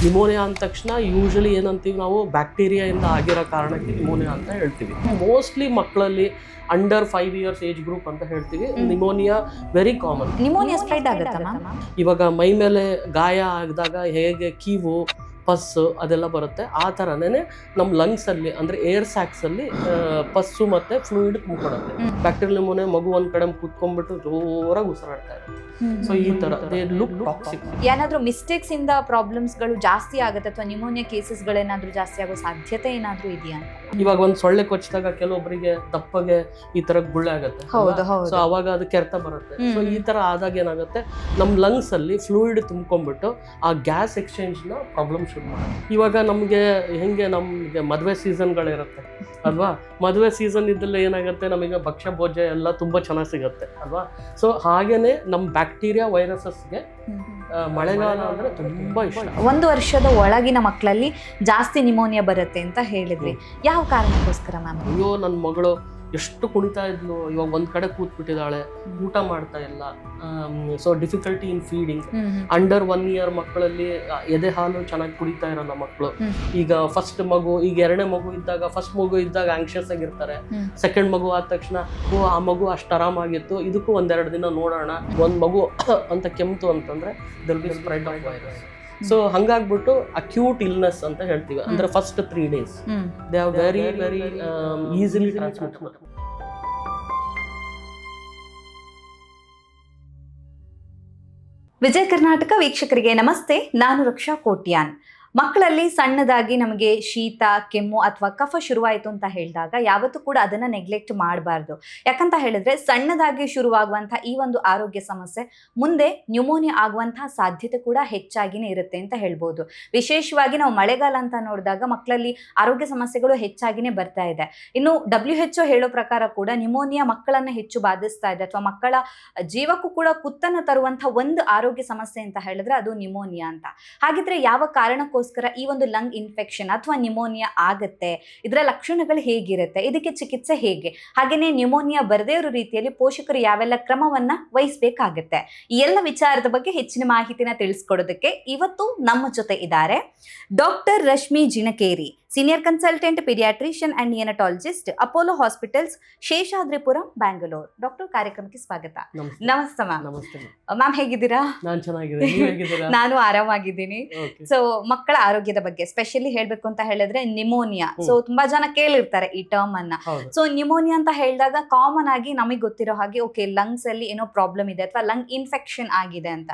Pneumonia ಅಂದ ತಕ್ಷಣ usually ಏನಂತೀವಿ ನಾವು ಬ್ಯಾಕ್ಟೀರಿಯಾಯಿಂದ ಆಗಿರೋ ಕಾರಣಕ್ಕೆ ನಿಮೋನಿಯಾ ಅಂತ ಹೇಳ್ತೀವಿ. ಮೋಸ್ಟ್ಲಿ ಮಕ್ಕಳಲ್ಲಿ ಅಂಡರ್ 5 years ಏಜ್ ಗ್ರೂಪ್ ಅಂತ ಹೇಳ್ತೀವಿ. Pneumonia very common. Pneumonia spread ಆಗುತ್ತಾ ಮ್ಯಾಮ್? ಇವಾಗ ಮೈ ಮೇಲೆ ಗಾಯ ಆಗಿದಾಗ ಹೇಗೆ ಕೀವು ಪಸ್ಸು ಅದೆಲ್ಲ ಬರುತ್ತೆ, ಆ ಥರನೇ ನಮ್ಮ ಲಂಗ್ಸಲ್ಲಿ ಅಂದರೆ ಏರ್ ಸ್ಯಾಕ್ಸಲ್ಲಿ ಪಸ್ಸು ಮತ್ತು ಫ್ಲೂಯಿಡ್ ತುಂಬಿಕೊಡುತ್ತೆ. ಬ್ಯಾಕ್ಟೀರಿಯಲ್ ನಿಮೋನಿಯಾ ಮಗು ಒಂದು ಕಡೆ ಕೂತ್ಕೊಂಡ್ಬಿಟ್ಟು ಜೋರಾಗಿ ಉಸಿರಾಡ್ತಾ ಇರುತ್ತೆ. ಸೊ ಈ ಥರ ದೇ ಲುಕ್ ಟಾಕ್ಸಿಕ್. ಏನಾದರೂ ಮಿಸ್ಟೇಕ್ಸ್ ಇಂದ ಪ್ರಾಬ್ಲಮ್ಸ್ಗಳು ಜಾಸ್ತಿ ಆಗುತ್ತೆ ಅಥವಾ ನಿಮೋನಿಯಾ ಕೇಸಸ್ಗಳೇನಾದರೂ ಜಾಸ್ತಿ ಆಗೋ ಸಾಧ್ಯತೆ ಏನಾದರೂ ಇದೆಯಾ ಅಂತ? ಇವಾಗ ಒಂದು ಸೊಳ್ಳೆ ಕೊಚ್ಚಿದಾಗ ಕೆಲವೊಬ್ಬರಿಗೆ ದಪ್ಪಗೆ ಈ ಥರ ಗುಳ್ಳೆ ಆಗುತ್ತೆ. ಸೊ ಅವಾಗ ಅದು ಕೆರೆತ ಬರುತ್ತೆ. ಸೊ ಈ ಥರ ಆದಾಗ ಏನಾಗುತ್ತೆ, ನಮ್ಮ ಲಂಗ್ಸ್ ಅಲ್ಲಿ ಫ್ಲೂಯಿಡ್ ತುಂಬ್ಕೊಂಡ್ಬಿಟ್ಟು ಆ ಗ್ಯಾಸ್ ಎಕ್ಸ್ಚೇಂಜ್ನ ಪ್ರಾಬ್ಲಮ್ ಶುರು ಮಾಡುತ್ತೆ. ಇವಾಗ ನಮಗೆ ನಮಗೆ ಮದುವೆ ಸೀಸನ್ಗಳಿರುತ್ತೆ ಅಲ್ವಾ, ಮದುವೆ ಸೀಸನ್ ಇದ್ದಲ್ಲಿ ಏನಾಗುತ್ತೆ, ನಮಗೆ ಭಕ್ಷ್ಯ ಭೋಜ್ಯ ಎಲ್ಲ ತುಂಬ ಚೆನ್ನಾಗಿ ಸಿಗುತ್ತೆ ಅಲ್ವಾ. ಸೊ ಹಾಗೇನೆ ನಮ್ಮ ಬ್ಯಾಕ್ಟೀರಿಯಾ ವೈರಸಸ್ಗೆ ಮಳೆಗಾಲ ಅಂದರೆ ತುಂಬ ಇಷ್ಟ. 1 ವರ್ಷದ ಒಳಗಿನ ಮಕ್ಕಳಲ್ಲಿ ಜಾಸ್ತಿ ನಿಮೋನಿಯಾ ಬರುತ್ತೆ ಅಂತ ಹೇಳಿದ್ವಿ, ಯಾವ ಕಾರಣಕ್ಕೋಸ್ಕರ ಮ್ಯಾಮ್? ಅಯ್ಯೋ ನನ್ನ ಮಗಳು ಎಷ್ಟು ಕುಣಿತಾ ಇದ್ಲು, ಇವಾಗ ಒಂದ್ ಕಡೆ ಕೂತ್ಬಿಟ್ಟಿದ್ದಾಳೆ, ಊಟ ಮಾಡ್ತಾ ಇಲ್ಲ. ಸೊ ಡಿಫಿಕಲ್ಟಿ ಇನ್ ಫೀಡಿಂಗ್. ಅಂಡರ್ 1 year ಮಕ್ಕಳಲ್ಲಿ ಎದೆ ಹಾಲು ಚೆನ್ನಾಗಿ ಕುಡಿತಾ ಇರಲ್ಲ ಮಕ್ಕಳು. ಈಗ ಫಸ್ಟ್ ಮಗು, ಈಗ 2ನೇ ಮಗು ಇದ್ದಾಗ, ಫಸ್ಟ್ ಮಗು ಇದ್ದಾಗ ಆಂಕ್ಷಿಯಸ್ ಆಗಿರ್ತಾರೆ. ಸೆಕೆಂಡ್ ಮಗು ಆದ ತಕ್ಷಣ ಆ ಮಗು ಅಷ್ಟು ಆರಾಮಾಗಿತ್ತು, ಇದಕ್ಕೂ 1-2 ದಿನ ನೋಡೋಣ. ಒಂದ್ ಮಗು ಅಂತ ಕೆಮ್ತು ಅಂತಂದ್ರೆ there be spread of virus. So ಹಂಗಾಗ್ಬಿಟ್ಟು ಅಕ್ಯೂಟ್ ಇಲ್ನೆಸ್ ಅಂತ ಹೇಳ್ತೀವಿ. ಅಂದ್ರೆ first 3 days they are very easily transmit. Vijaya Karnataka ವೀಕ್ಷಕರಿಗೆ ನಮಸ್ತೆ, ನಾನು ರಕ್ಷಾ ಕೋಟ್ಯಾನ್. ಮಕ್ಕಳಲ್ಲಿ ಸಣ್ಣದಾಗಿ ನಮಗೆ ಶೀತ, ಕೆಮ್ಮು ಅಥವಾ ಕಫ ಶುರುವಾಯಿತು ಅಂತ ಹೇಳಿದಾಗ ಯಾವತ್ತೂ ಕೂಡ ಅದನ್ನು ನೆಗ್ಲೆಕ್ಟ್ ಮಾಡಬಾರ್ದು. ಯಾಕಂತ ಹೇಳಿದ್ರೆ ಸಣ್ಣದಾಗಿ ಶುರುವಾಗುವಂಥ ಈ ಒಂದು ಆರೋಗ್ಯ ಸಮಸ್ಯೆ ಮುಂದೆ ನ್ಯೂಮೋನಿಯಾ ಆಗುವಂತಹ ಸಾಧ್ಯತೆ ಕೂಡ ಹೆಚ್ಚಾಗಿನೇ ಇರುತ್ತೆ ಅಂತ ಹೇಳ್ಬೋದು. ವಿಶೇಷವಾಗಿ ನಾವು ಮಳೆಗಾಲ ಅಂತ ನೋಡಿದಾಗ ಮಕ್ಕಳಲ್ಲಿ ಆರೋಗ್ಯ ಸಮಸ್ಯೆಗಳು ಹೆಚ್ಚಾಗಿನೇ ಬರ್ತಾ ಇದೆ. ಇನ್ನು WHO ಹೇಳೋ ಪ್ರಕಾರ ಕೂಡ ನ್ಯೂಮೋನಿಯಾ ಮಕ್ಕಳನ್ನು ಹೆಚ್ಚು ಬಾಧಿಸ್ತಾ ಇದೆ ಅಥವಾ ಮಕ್ಕಳ ಜೀವಕ್ಕೂ ಕೂಡ ಕುತ್ತನ್ನು ತರುವಂಥ ಒಂದು ಆರೋಗ್ಯ ಸಮಸ್ಯೆ ಅಂತ ಹೇಳಿದ್ರೆ ಅದು ನ್ಯೂಮೋನಿಯಾ ಅಂತ. ಹಾಗಿದ್ರೆ ಯಾವ ಕಾರಣಕ್ಕೋಸ್ಕರ ಈ ಒಂದು ಲಂಗ್ ಇನ್ಫೆಕ್ಷನ್ ಅಥವಾ ನ್ಯೂಮೋನಿಯಾ ಆಗುತ್ತೆ, ಇದರ ಲಕ್ಷಣಗಳು ಹೇಗಿರುತ್ತೆ, ಇದಕ್ಕೆ ಚಿಕಿತ್ಸೆ ಹೇಗೆ, ಹಾಗೆಯೇ ನ್ಯೂಮೋನಿಯಾ ಬರದೇ ಇರೋ ರೀತಿಯಲ್ಲಿ ಪೋಷಕರು ಯಾವೆಲ್ಲ ಕ್ರಮವನ್ನ ವಹಿಸಬೇಕಾಗುತ್ತೆ, ಈ ಎಲ್ಲ ವಿಚಾರದ ಬಗ್ಗೆ ಹೆಚ್ಚಿನ ಮಾಹಿತಿನ ತಿಳಿಸ್ಕೊಡೋದಕ್ಕೆ ಇವತ್ತು ನಮ್ಮ ಜೊತೆ ಇದ್ದಾರೆ doctor Rashmi Jinakeri, senior consultant paediatrician and neonatologist, Apollo hospitals, Seshadripuram, Bangalore. Doctor, ಕಾರ್ಯಕ್ರಮಕ್ಕೆ ಸ್ವಾಗತ. ನಮಸ್ತೆ ಮ್ಯಾಮ್. ಮ್ಯಾಮ್ ಹೇಗಿದ್ದೀರಾ? ನಾನು ಆರಾಮಾಗಿದ್ದೀನಿ. ಸೊ ಮಕ್ಕಳ ಆರೋಗ್ಯದ ಬಗ್ಗೆ ಸ್ಪೆಷಲಿ ಹೇಳ್ಬೇಕು ಅಂತ ಹೇಳಿದ್ರೆ ನಿಮೋನಿಯಾ. ಸೊ ತುಂಬಾ ಜನ ಕೇಳಿರ್ತಾರೆ ಈ ಟರ್ಮ್ ಅನ್ನ. ಸೊ ನಿಮೋನಿಯಾ ಅಂತ ಹೇಳಿದಾಗ ಕಾಮನ್ ಆಗಿ ನಮಗೆ ಗೊತ್ತಿರೋ ಹಾಗೆ ಓಕೆ, ಲಂಗ್ಸ್ ಅಲ್ಲಿ ಏನೋ ಪ್ರಾಬ್ಲಮ್ ಇದೆ ಅಥವಾ ಲಂಗ್ ಇನ್ಫೆಕ್ಷನ್ ಆಗಿದೆ ಅಂತ.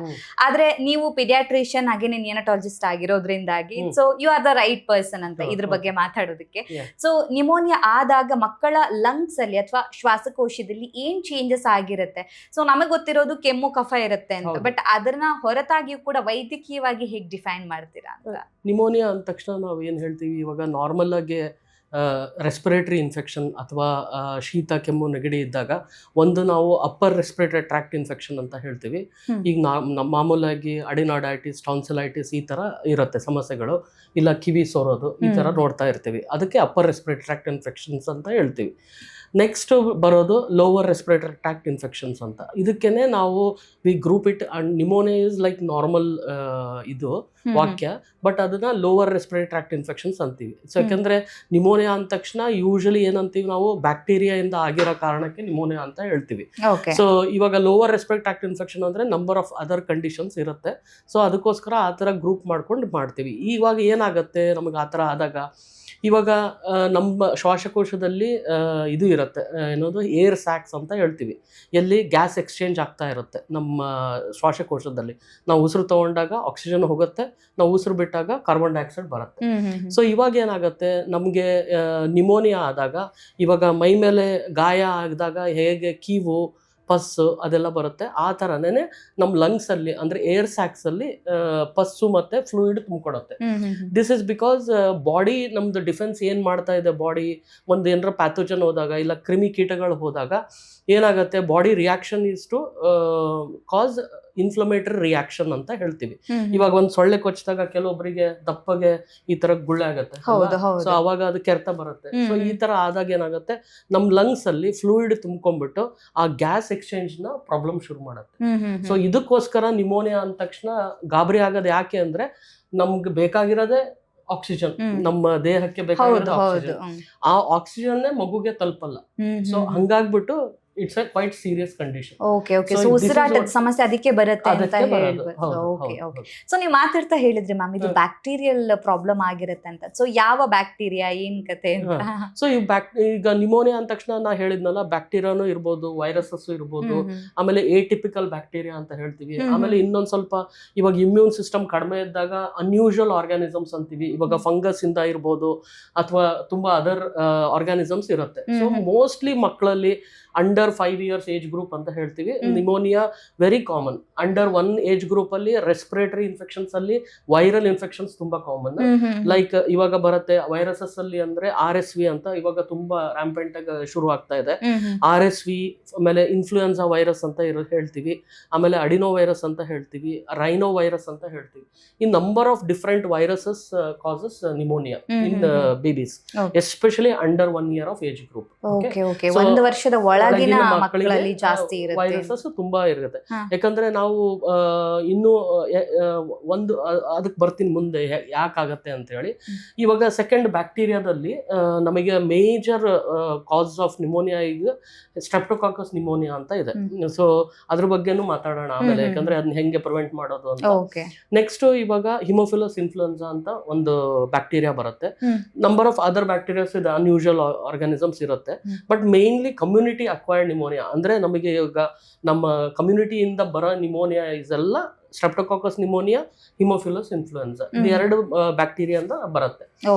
ಆದ್ರೆ ನೀವು ಪೀಡಿಯಾಟ್ರಿಷಿಯನ್ ಹಾಗೇನೆ ನಿಯೋನಟಾಲಜಿಸ್ಟ್ ಆಗಿರೋದ್ರಿಂದಾಗಿ so you are the right person ಅಂತ ಇದ್ರ ಬಗ್ಗೆ ಮಾತಾಡೋದಕ್ಕೆ. ಸೊ ನಿಮೋನಿಯಾ ಆದಾಗ ಮಕ್ಕಳ ಲಂಗ್ಸ್ ಅಲ್ಲಿ ಅಥವಾ ಶ್ವಾಸಕೋಶದಲ್ಲಿ ಏನ್ ಚೇಂಜಸ್ ಆಗಿರುತ್ತೆ? ಸೊ ನಮಗೆ ಗೊತ್ತಿರೋದು ಕೆಮ್ಮು ಕಫ ಇರುತ್ತೆ ಅಂತ, ಬಟ್ ಅದನ್ನ ಹೊರತಾಗಿಯೂ ಕೂಡ ವೈದ್ಯಕೀಯವಾಗಿ ಹೇಗೆ ಡಿಫೈನ್ ಮಾಡ್ತೀರಾ ಅಂತ? ನಿಮೋನಿಯಾ ಅಂದ ತಕ್ಷಣ ನಾವು ಏನ್ ಹೇಳ್ತೀವಿ, ಇವಾಗ ನಾರ್ಮಲ್ ಆಗಿ ರೆಸ್ಪಿರೇಟರಿ ಇನ್ಫೆಕ್ಷನ್ ಅಥವಾ ಶೀತ, ಕೆಮ್ಮು, ನೆಗಡಿ ಇದ್ದಾಗ ಒಂದು ನಾವು ಅಪ್ಪರ್ ರೆಸ್ಪಿರೇಟರಿ ಟ್ರ್ಯಾಕ್ಟ್ ಇನ್ಫೆಕ್ಷನ್ ಅಂತ ಹೇಳ್ತೀವಿ. ಈಗ ಮಾಮೂಲಾಗಿ ಅಡಿನಾಡೈಟಿಸ್, ಟಾನ್ಸಿಲೈಟಿಸ್ ಈ ಥರ ಇರುತ್ತೆ ಸಮಸ್ಯೆಗಳು, ಇಲ್ಲ ಕಿವಿ ಸೋರೋದು ಈ ಥರ ನೋಡ್ತಾ ಇರ್ತೀವಿ. ಅದಕ್ಕೆ ಅಪ್ಪರ್ ರೆಸ್ಪಿರೇಟರಿ ಟ್ರ್ಯಾಕ್ಟ್ ಇನ್ಫೆಕ್ಷನ್ಸ್ ಅಂತ ಹೇಳ್ತೀವಿ. ನೆಕ್ಸ್ಟ್ ಬರೋದು ಲೋವರ್ ರೆಸ್ಪಿರೇಟರಿ ಟ್ರ್ಯಾಕ್ಟ್ ಇನ್ಫೆಕ್ಷನ್ಸ್ ಅಂತ. ಇದಕ್ಕೇನೆ ನಾವು we group it and pneumonia is like normal ಇದು ವಾಕ್ಯ, ಬಟ್ ಅದನ್ನ ಲೋವರ್ ರೆಸ್ಪಿರೇಟರಿ ಟ್ರ್ಯಾಕ್ಟ್ ಇನ್ಫೆಕ್ಷನ್ಸ್ ಅಂತೀವಿ. ಸೊ ಯಾಕಂದ್ರೆ ನಿಮೋನಿಯಾ ಅಂದ ತಕ್ಷಣ ಯೂಶಲಿ ಏನಂತೀವಿ ನಾವು ಬ್ಯಾಕ್ಟೀರಿಯಾಯಿಂದ ಆಗಿರೋ ಕಾರಣಕ್ಕೆ ನಿಮೋನಿಯಾ ಅಂತ ಹೇಳ್ತೀವಿ. ಸೊ ಇವಾಗ ಲೋವರ್ ರೆಸ್ಪಿರೇಟರಿ ಟ್ರ್ಯಾಕ್ಟ್ ಇನ್ಫೆಕ್ಷನ್ ಅಂದ್ರೆ ನಂಬರ್ ಆಫ್ ಅದರ್ ಕಂಡೀಷನ್ಸ್ ಇರುತ್ತೆ. ಸೊ ಅದಕ್ಕೋಸ್ಕರ ಆ ಥರ ಗ್ರೂಪ್ ಮಾಡ್ಕೊಂಡು ಮಾಡ್ತೀವಿ. ಇವಾಗ ಏನಾಗುತ್ತೆ ನಮಗೆ ಆ ಥರ ಆದಾಗ, ಇವಾಗ ನಮ್ಮ ಶ್ವಾಸಕೋಶದಲ್ಲಿ ಇದು ಇರುತ್ತೆ, ಏನೋದು ಏರ್ ಸ್ಯಾಕ್ಸ್ ಅಂತ ಹೇಳ್ತೀವಿ, ಎಲ್ಲಿ ಗ್ಯಾಸ್ ಎಕ್ಸ್ಚೇಂಜ್ ಆಗ್ತಾ ಇರುತ್ತೆ ನಮ್ಮ ಶ್ವಾಸಕೋಶದಲ್ಲಿ. ನಾವು ಉಸಿರು ತಗೊಂಡಾಗ ಆಕ್ಸಿಜನ್ ಹೋಗುತ್ತೆ, ನಾವು ಉಸಿರು ಬಿಟ್ಟಾಗ ಕಾರ್ಬನ್ ಡೈಆಕ್ಸೈಡ್ ಬರುತ್ತೆ. ಸೊ ಇವಾಗ ಏನಾಗುತ್ತೆ, ನಮಗೆ ನಿಮೋನಿಯಾ ಆದಾಗ ಇವಾಗ ಮೈ ಮೇಲೆ ಗಾಯ ಆಗಿದಾಗ ಹೇಗೆ ಕೀವು ಪಸ್ಸು ಅದೆಲ್ಲ ಬರುತ್ತೆ, ಆ ಥರನೇ ನಮ್ಮ ಲಂಗ್ಸಲ್ಲಿ ಅಂದರೆ ಏರ್ ಸ್ಯಾಕ್ಸಲ್ಲಿ ಪಸ್ಸು ಮತ್ತು ಫ್ಲೂಯಿಡ್ ತುಂಬಿಕೊಡುತ್ತೆ. ದಿಸ್ ಇಸ್ ಬಿಕಾಸ್ ಬಾಡಿ ನಮ್ದು ಡಿಫೆನ್ಸ್ ಏನು ಮಾಡ್ತಾ ಇದೆ, ಬಾಡಿ ಒಂದು ಏನಾರ ಪ್ಯಾಥೋಜನ್ ಹೋದಾಗ ಇಲ್ಲ ಕ್ರಿಮಿ ಕೀಟಗಳು ಹೋದಾಗ ಏನಾಗುತ್ತೆ, body reaction is to cause inflammatory reaction ಅಂತ ಹೇಳ್ತೀವಿ. ಇವಾಗ ಒಂದು ಸೊಳ್ಳೆ ಕೊಚ್ಚಿದಾಗ ಕೆಲವೊಬ್ಬರಿಗೆ ದಪ್ಪಗೆ ಈ ತರ ಗುಳ್ಳೆ ಆಗುತ್ತೆ, ಸೊ ಅವಾಗ ಅದು ಕೆರೆತ ಬರುತ್ತೆ. ಸೊ ಈ ತರ ಆದಾಗ ಏನಾಗುತ್ತೆ, ನಮ್ ಲಂಗ್ಸ್ ಅಲ್ಲಿ ಫ್ಲೂಯಿಡ್ ತುಂಬ್ಕೊಂಡ್ಬಿಟ್ಟು ಆ ಗ್ಯಾಸ್ ಎಕ್ಸ್ಚೇಂಜ್ ನ ಪ್ರಾಬ್ಲಮ್ ಶುರು ಮಾಡುತ್ತೆ. ಸೊ ಇದಕ್ಕೋಸ್ಕರ ನಿಮೋನಿಯಾ ಅಂದ ತಕ್ಷಣ ಗಾಬರಿ ಆಗೋದು ಯಾಕೆ ಅಂದ್ರೆ, ನಮ್ಗೆ ಬೇಕಾಗಿರೋದೇ ಆಕ್ಸಿಜನ್, ನಮ್ಮ ದೇಹಕ್ಕೆ ಬೇಕಾಗಿರೋದು ಆಕ್ಸಿಜನ್. ಆ ಆಕ್ಸಿಜನ್ ಮಗುಗೆ ತಲುಪಲ್ಲ. ಸೊ ಹಂಗಾಗ್ಬಿಟ್ಟು it's a quite serious condition. Okay okay. So ಉಸಿರಾಟದ ಸಮಸ್ಯೆ ಅದಕ್ಕೆ ಬರುತ್ತೆ ಅಂತ ಹೇಳ್ಬೋದು. Okay okay. ಸೊ ನೀವು ಮಾತಾಡ್ತಾ ಹೇಳಿದ್ರಿ ಮ್ಯಾಮ್ ಇದು ಬ್ಯಾಕ್ಟೀರಿಯಲ್ ಪ್ರಾಬ್ಲಮ್ ಆಗಿರುತ್ತೆ ಅಂತ. ಸೊ ಯಾವ ಬ್ಯಾಕ್ಟೀರಿಯಾ, ಏನ್ ಕತೆ ಅಂತ? ಸೊ ಈಗ ನಿಮೋನಿಯಾ ಅಂದ ತಕ್ಷಣ ನಾ ಹೇಳಿದ್ನಲ್ಲ, ಬ್ಯಾಕ್ಟೀರಿಯಾನು ಇರ್ಬೋದು, ವೈರಸಸ್ ಇರ್ಬೋದು, ಆಮೇಲೆ ಏಟಿಪಿಕಲ್ ಬ್ಯಾಕ್ಟೀರಿಯಾ ಅಂತ ಹೇಳ್ತೀವಿ. ಆಮೇಲೆ ಇನ್ನೊಂದ್ ಸ್ವಲ್ಪ ಇವಾಗ ಇಮ್ಯೂನ್ ಸಿಸ್ಟಮ್ ಕಡಿಮೆ ಇದ್ದಾಗ ಅನ್ಯೂಶುವಲ್ ಆರ್ಗಾನಿಸಮ್ಸ್ ಅಂತೀವಿ. ಇವಾಗ ಫಂಗಸ್ ಇಂದ ಇರ್ಬೋದು ಅಥವಾ ತುಂಬಾ ಅದರ್ ಆರ್ಗಾನಿಸಮ್ಸ್ ಇರುತ್ತೆ. ಸೊ ಮೋಸ್ಟ್ಲಿ ಮಕ್ಕಳಲ್ಲಿ ಅಂಡರ್ 5 years ಏಜ್ ಗ್ರೂಪ್ ಅಂತ ಹೇಳ್ತೀವಿ, pneumonia very common. Under 1 age group ಅಲ್ಲಿ ರೆಸ್ಪಿರೇಟರಿ ಇನ್ಫೆಕ್ಷನ್ಸ್ ಅಲ್ಲಿ ವೈರಲ್ ಇನ್ಫೆಕ್ಷನ್ಸ್ ತುಂಬಾ ಕಾಮನ್. ಲೈಕ್ ಇವಾಗ ಬರುತ್ತೆ ವೈರಸಸ್ ಅಲ್ಲಿ ಅಂದ್ರೆ RSV ಅಂತ ಇವಾಗ ತುಂಬಾ ರ್ಯಾಂಪೆಂಟ್ ಆಗಿ ಶುರು ಆಗ್ತಾ ಇದೆ. RSV, ಆಮೇಲೆ ಇನ್ಫ್ಲೂಯೆನ್ಸಾ ವೈರಸ್ ಅಂತ ಹೇಳ್ತೀವಿ, ಆಮೇಲೆ ಅಡಿನೋ ವೈರಸ್ ಅಂತ ಹೇಳ್ತೀವಿ, ರೈನೋ ವೈರಸ್ ಅಂತ ಹೇಳ್ತೀವಿ. ಈ number of different viruses causes pneumonia in babies, especially under 1 year of age group. ಒಂದು ವರ್ಷದ ಒಳಗಿನ ಮಕ್ಕಳಲ್ಲಿ ಜಾಸ್ತಿ ಇರುತ್ತೆ ವೈರಸಸ್ ತುಂಬಾ ಇರುತ್ತೆ. ಯಾಕಂದ್ರೆ ನಾವು ಇನ್ನು ಒಂದು ಅದಕ್ಕೆ ಬರ್ತೀನಿ ಮುಂದೆ ಯಾಕಾಗತ್ತೆ ಅಂತ ಹೇಳಿ. ಇವಾಗ ಸೆಕೆಂಡ್ ಬ್ಯಾಕ್ಟೀರಿಯಾದಲ್ಲಿ ನಮಗೆ ಮೇಜರ್ ಕಾಸ್ ಆಫ್ ನಿಮೋನಿಯಾ ಈಗ ಸ್ಟ್ರೆಪ್ಟೋಕಾಕಸ್ ನಿಮೋನಿಯಾ ಅಂತ ಇದೆ. ಸೊ ಅದ್ರ ಬಗ್ಗೆನೂ ಮಾತಾಡೋಣ ಆಮೇಲೆ, ಯಾಕಂದ್ರೆ ಅದನ್ನ ಹೆಂಗೆ ಪ್ರಿವೆಂಟ್ ಮಾಡೋದು ಅಂತ. ನೆಕ್ಸ್ಟ್ ಇವಾಗ ಹಿಮೋಫಿಲಸ್ ಇನ್ಫ್ಲುಯೆನ್ಸಾ ಅಂತ ಒಂದು ಬ್ಯಾಕ್ಟೀರಿಯಾ ಬರುತ್ತೆ. ನಂಬರ್ ಆಫ್ ಅದರ್ ಬ್ಯಾಕ್ಟೀರಿಯಾಸ್ ಇದೆ, ಅನ್ಯೂಶುವಲ್ ಆರ್ಗಾನಿಸಮ್ಸ್ ಇರುತ್ತೆ. But mainly community acquired pneumonia ಅಂದ್ರೆ ನಮಗೆ ಇವಾಗ ನಮ್ಮ ಕಮ್ಯುನಿಟಿಯಿಂದ ಬರೋ ನಿಮೋನಿಯಾ ಇದೆಲ್ಲ ಸ್ಟ್ರೆಪ್ಟೋಕಾಕಸ್ ನಿಮೋನಿಯಾ, ಹಿಮೋಫಿಲಸ್ ಇನ್ಫ್ಲುಯೆನ್ಸಾ, ಇದು ಎರಡು ಬ್ಯಾಕ್ಟೀರಿಯಾ ಅಂತ ಬರುತ್ತೆ.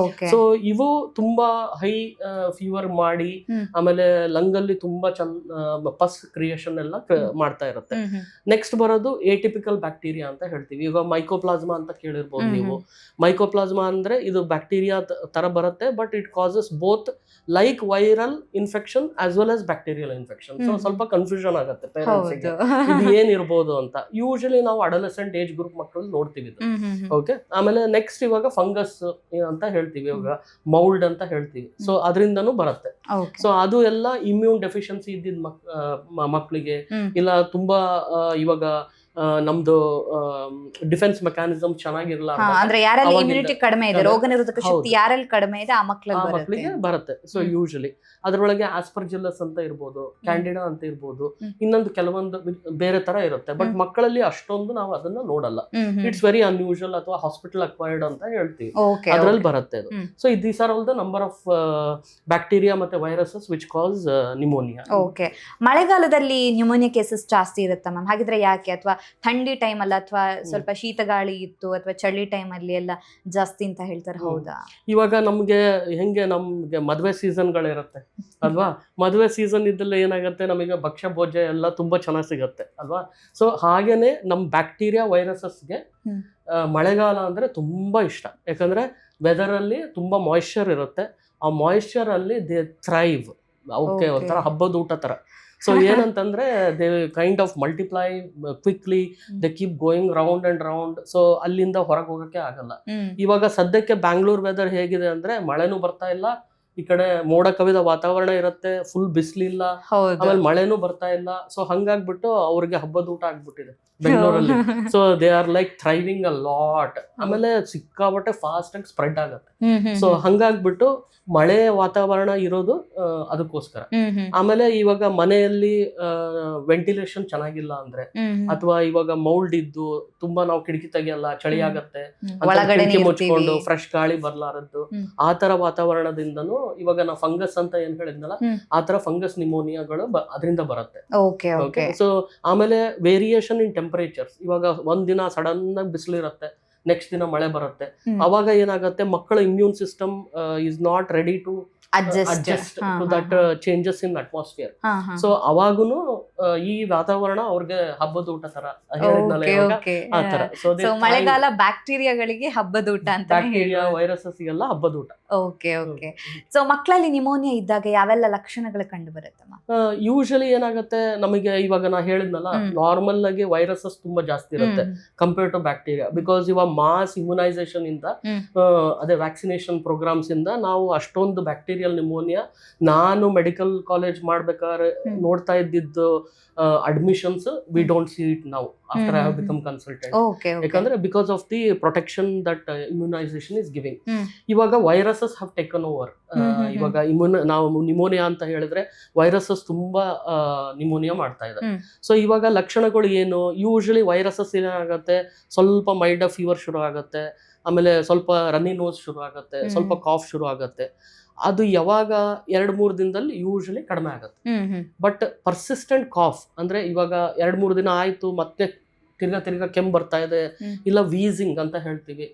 ಸೊ ಇವು ತುಂಬಾ ಹೈ ಫೀವರ್ ಮಾಡಿ ಆಮೇಲೆ ಲಂಗ್ ಅಲ್ಲಿ ತುಂಬಾ ಪಸ್ ಕ್ರಿಯೇಷನ್ ಎಲ್ಲ ಮಾಡ್ತಾ ಇರುತ್ತೆ. ನೆಕ್ಸ್ಟ್ ಬರೋದು ಏಟಿಪಿಕಲ್ ಬ್ಯಾಕ್ಟೀರಿಯಾ ಅಂತ ಹೇಳ್ತೀವಿ. ಈಗ ಮೈಕೋಪ್ಲಾಸ್ಮಾ ಅಂತ ಕೇಳಿರ್ಬೋದು ನೀವು. ಮೈಕೋಪ್ಲಾಸ್ಮಾ ಅಂದ್ರೆ ಇದು ಬ್ಯಾಕ್ಟೀರಿಯಾ ತರ ಬರುತ್ತೆ, but it causes both like viral infection as well as bacterial infection. So ಸ್ವಲ್ಪ ಕನ್ಫ್ಯೂಷನ್ ಆಗುತ್ತೆ ಪೇರೆಂಟ್ಸ್ಗೆ ಇದು ಏನಿರ್ಬೋದು ಅಂತ. ಯೂಶಲಿ ನಾವು ಅಡಲಸೆಂಟ್ ಏಜ್ ಗ್ರೂಪ್ ಮಕ್ಕಳಲ್ಲಿ ನೋಡ್ತೀವಿ. ಓಕೆ. ಆಮೇಲೆ ನೆಕ್ಸ್ಟ್ ಇವಾಗ ಫಂಗಸ್ ಅಂತ ಹೇಳ್ತೀವಿ, ಇವಾಗ ಮೌಲ್ಡ್ ಅಂತ ಹೇಳ್ತೀವಿ. ಸೊ ಅದರಿಂದನೂ ಬರುತ್ತೆ. ಸೊ ಅದು ಎಲ್ಲ ಇಮ್ಯೂನ್ ಡೆಫಿಷಿಯನ್ಸಿ ಇದ್ದಿದ್ ಮಕ್ಕಳಿಗೆ, ಇಲ್ಲ ತುಂಬಾ ಇವಾಗ ನಮ್ದು ಡಿಫೆನ್ಸ್ ಮೆಕ್ಯಾನಿಸಮ್ ಚೆನ್ನಾಗಿರಲ್ಲ ಅಂದ್ರೆ ಯಾರಲ್ಲಿ ಇಮ್ಯುನಿಟಿ ಕಡಿಮೆ ಇದೆ, ರೋಗ ನಿರೋಧಕ ಶಕ್ತಿ ಯಾರಲ್ಲಿ ಕಡಿಮೆ ಇದೆ ಆ ಮಕ್ಕಳಿಗೆ ಬರುತ್ತೆ. ಸೊ ಯೂಶಲಿ ಅದರೊಳಗೆ ಆಸ್ಪರ್ಜಿಲ್ಲಸ್ ಅಂತ ಇರ್ಬೋದು, ಕ್ಯಾಂಡಿಡಾ ಅಂತ ಇರ್ಬೋದು, ಇನ್ನೊಂದು ಕೆಲವೊಂದು ಬೇರೆ ತರ ಇರುತ್ತೆ. ಬಟ್ ಮಕ್ಕಳಲ್ಲಿ ಅಷ್ಟೊಂದು ನಾವು ಅದನ್ನ ನೋಡಲ್ಲ. ಇಟ್ಸ್ ವೆರಿ ಅನ್ಯೂಶುವಲ್ ಅಥವಾ ಹಾಸ್ಪಿಟಲ್ ಅಕ್ವೈರ್ಡ್ ಅಂತ ಹೇಳ್ತೀವಿ, ಅದ್ರಲ್ಲಿ ಬರುತ್ತೆ ಅದು. So these are all the number of bacteria ಮತ್ತೆ viruses which cause pneumonia. Okay. ಮಳೆಗಾಲದಲ್ಲಿ ನ್ಯೂಮೋನಿಯಾ ಕೇಸಸ್ ಜಾಸ್ತಿ ಇರುತ್ತೆ ಮ್ಯಾಮ್, ಹಾಗಿದ್ರೆ ಯಾಕೆ? ಅಥವಾ ಥಂಡಿ ಟೈಮ್ ಅಲ್ಲ, ಅಥವಾ ಸ್ವಲ್ಪ ಶೀತಗಾಳಿ ಇತ್ತು, ಅಥವಾ ಚಳಿ ಟೈಮ್ ಅಲ್ಲಿ ಎಲ್ಲ ಜಾಸ್ತಿ ಅಂತ ಹೇಳ್ತಾರೆ, ಹೌದಾ? ಇವಾಗ ನಮ್ಗೆ ನಮ್ಗೆ ಮದುವೆ ಸೀಸನ್ಗಳಿರುತ್ತೆ ಅಲ್ವಾ? ಮದುವೆ ಸೀಸನ್ ಇದ್ದಲ್ಲಿ ಏನಾಗುತ್ತೆ, ನಮಗೆ ಭಕ್ಷ್ಯ ಭೋಜ್ಯ ಎಲ್ಲ ತುಂಬಾ ಚೆನ್ನಾಗಿ ಸಿಗುತ್ತೆ ಅಲ್ವಾ? ಸೊ ಹಾಗೇನೆ ನಮ್ ಬ್ಯಾಕ್ಟೀರಿಯಾ ವೈರಸಸ್ಗೆ ಮಳೆಗಾಲ ಅಂದ್ರೆ ತುಂಬಾ ಇಷ್ಟ. ಯಾಕಂದ್ರೆ ವೆದರ್ ಅಲ್ಲಿ ತುಂಬಾ ಮಾಯಿಶ್ಚರ್ ಇರುತ್ತೆ. ಆ ಮಾಯಿಶ್ಚರ್ ಅಲ್ಲಿ ದೇ ಥ್ರೈವ್. ಅವಕ್ಕೆ ಒಂಥರ ಹಬ್ಬದ ಊಟ ತರ. ಸೊ ಏನಂತಂದ್ರೆ they kind of multiply quickly, they keep going round and round. So ಅಲ್ಲಿಂದ ಹೊರಗೆ ಹೋಗಕ್ಕೆ ಆಗಲ್ಲ. ಇವಾಗ ಸದ್ಯಕ್ಕೆ ಬ್ಯಾಂಗ್ಳೂರ್ ವೆದರ್ ಹೇಗಿದೆ ಅಂದ್ರೆ ಮಳೆನೂ ಬರ್ತಾ ಇಲ್ಲ, ಈ ಕಡೆ ಮೋಡ ಕವಿದ ವಾತಾವರಣ ಇರುತ್ತೆ, ಫುಲ್ ಬಿಸಿಲಿಲ್ಲ, ಆಮೇಲೆ ಮಳೆನೂ ಬರ್ತಾ ಇಲ್ಲ. ಸೊ ಹಂಗಾಗ್ಬಿಟ್ಟು ಅವ್ರಿಗೆ ಹಬ್ಬದ ಊಟ ಆಗ್ಬಿಟ್ಟಿದೆ ಬೆಂಗಳೂರಲ್ಲಿ. So they are like thriving a lot. ಆಮೇಲೆ ಸಿಕ್ಕಾಬಟ್ಟೆ ಫಾಸ್ಟ್ ಆಗಿ ಸ್ಪ್ರೆಡ್ ಆಗುತ್ತೆ. ಸೊ ಹಂಗಾಗ್ಬಿಟ್ಟು ಮಳೆ ವಾತಾವರಣ ಇರೋದು ಅದಕ್ಕೋಸ್ಕರ. ಆಮೇಲೆ ಇವಾಗ ಮನೆಯಲ್ಲಿ ವೆಂಟಿಲೇಷನ್ ಚೆನ್ನಾಗಿಲ್ಲ ಅಂದ್ರೆ, ಅಥವಾ ಇವಾಗ ಮೌಲ್ಡ್ ಇದ್ದು ತುಂಬಾ ನಾವು ಕಿಟಕಿ ತೆಗಿಯಲ್ಲ, ಚಳಿ ಆಗತ್ತೆ, ಕಿಟಕಿ ಮುಚ್ಕೊಂಡು ಫ್ರೆಶ್ ಗಾಳಿ ಬರ್ಲಾರದ್ದು, ಆ ತರ ವಾತಾವರಣದಿಂದನೂ ಇವಾಗ ನಾವು ಫಂಗಸ್ ಅಂತ ಏನ್ ಹೇಳಿದ್ನಲ್ಲ, ಆ ತರ ಫಂಗಸ್ ನಿಮೋನಿಯಾಗಳು ಅದರಿಂದ ಬರುತ್ತೆ. ಸೊ ಆಮೇಲೆ ವೇರಿಯೇಷನ್ ಇನ್ ಟೆಂಪರೇಚರ್ಸ್. ಇವಾಗ ಒಂದ್ ದಿನ ಸಡನ್ ಆಗಿ ಬಿಸಿಲಿರುತ್ತೆ, ನೆಕ್ಸ್ಟ್ ದಿನ ಮಳೆ ಬರುತ್ತೆ. ಅವಾಗ ಏನಾಗುತ್ತೆ, ಮಕ್ಕಳ immune system is not ready to adjust to that changes in atmosphere. So ಅವಾಗೂನು ಈ ವಾತಾವರಣ ಅವ್ರಿಗೆ ಹಬ್ಬದ ಊಟ ತರ ಆ ತರ. ಸೊ ಮಳೆಗಾಲ ಬ್ಯಾಕ್ಟೀರಿಯಾಗಳಿಗೆ ಹಬ್ಬದ ಊಟ ಅಂತ, ಬ್ಯಾಕ್ಟೀರಿಯಾ ವೈರಸಸ್ ಗೆಲ್ಲ ಹಬ್ಬದ ಊಟ. ಓಕೆ. ಸೊ ಮಕ್ಕಳಲ್ಲಿ ನಿಮೋನಿಯಾ ಇದ್ದಾಗ ಯಾವೆಲ್ಲ ಲಕ್ಷಣಗಳು ಕಂಡು ಬರುತ್ತೆ? ಯೂಶಲಿ ಏನಾಗುತ್ತೆ, ನಮಗೆ ಇವಾಗ ನಾ ಹೇಳಿದ್ನಲ್ಲ, ನಾರ್ಮಲ್ ಆಗಿ ವೈರಸಸ್ ತುಂಬಾ ಜಾಸ್ತಿ ಇರುತ್ತೆ ಕಂಪೇರ್ ಟು ಬ್ಯಾಕ್ಟೀರಿಯಾ. ಬಿಕಾಸ್ ಇವಾಗ ಮಾಸ್ ಇಮ್ಯುನೈಸೇಷನ್ ಇಂದ, ಅದೇ ವ್ಯಾಕ್ಸಿನೇಷನ್ ಪ್ರೋಗ್ರಾಮ್ಸ್ ಇಂದ ನಾವು ಅಷ್ಟೊಂದು ಬ್ಯಾಕ್ಟೀರಿಯಾ ಬ್ಯಾಕ್ಟೀರಿಯಲ್ ನಿಮೋನಿಯಾ ನಾನು ಮೆಡಿಕಲ್ ಕಾಲೇಜ್ ಮಾಡ್ಬೇಕಾದ್ರೆ ನೋಡ್ತಾ ಇದ್ದಿದ್ದು admissions we don't see it now after I have become consultant. ಯಾಕಂದ್ರೆ because of the protection that immunisation is giving. ಇವಾಗ ವೈರಸಸ್ ಹ್ಯಾವ್ ಟೇಕನ್ ಓವರ್. ಇವಾಗ ನಾವು ನಿಮೋನಿಯಾ ಅಂತ ಹೇಳಿದ್ರೆ ವೈರಸಸ್ ತುಂಬಾ ನಿಮೋನಿಯಾ ಮಾಡ್ತಾ ಇದೆ. ಸೊ ಇವಾಗ ಲಕ್ಷಣಗಳು ಏನು, ಯೂಶಲಿ ವೈರಸಸ್ ಏನಾಗುತ್ತೆ, ಸ್ವಲ್ಪ ಮೈಲ್ಡ್ ಫೀವರ್ ಶುರು ಆಗುತ್ತೆ, ಆಮೇಲೆ ಸ್ವಲ್ಪ ರನ್ನಿ ನೋಸ್ ಶುರು ಆಗುತ್ತೆ, ಸ್ವಲ್ಪ ಕಾಫ್ ಶುರು ಆಗುತ್ತೆ. ಅದು ಯಾವಾಗ 2-3 ದಿನದಲ್ಲಿ ಯೂಶಲಿ ಕಡಿಮೆ ಆಗುತ್ತೆ. ಬಟ್ ಪರ್ಸಿಸ್ಟೆಂಟ್ ಕಾಫ್ ಅಂದ್ರೆ ಇವಾಗ 2-3 ದಿನ ಆಯ್ತು ಮತ್ತೆ ತಿರ್ಗಾ ಕೆಮ್ಮು ಬರ್ತಾ ಇದೆ, ಇಲ್ಲ ವೀಸಿಂಗ್ ಅಂತ ಹೇಳ್ತೀವಿ,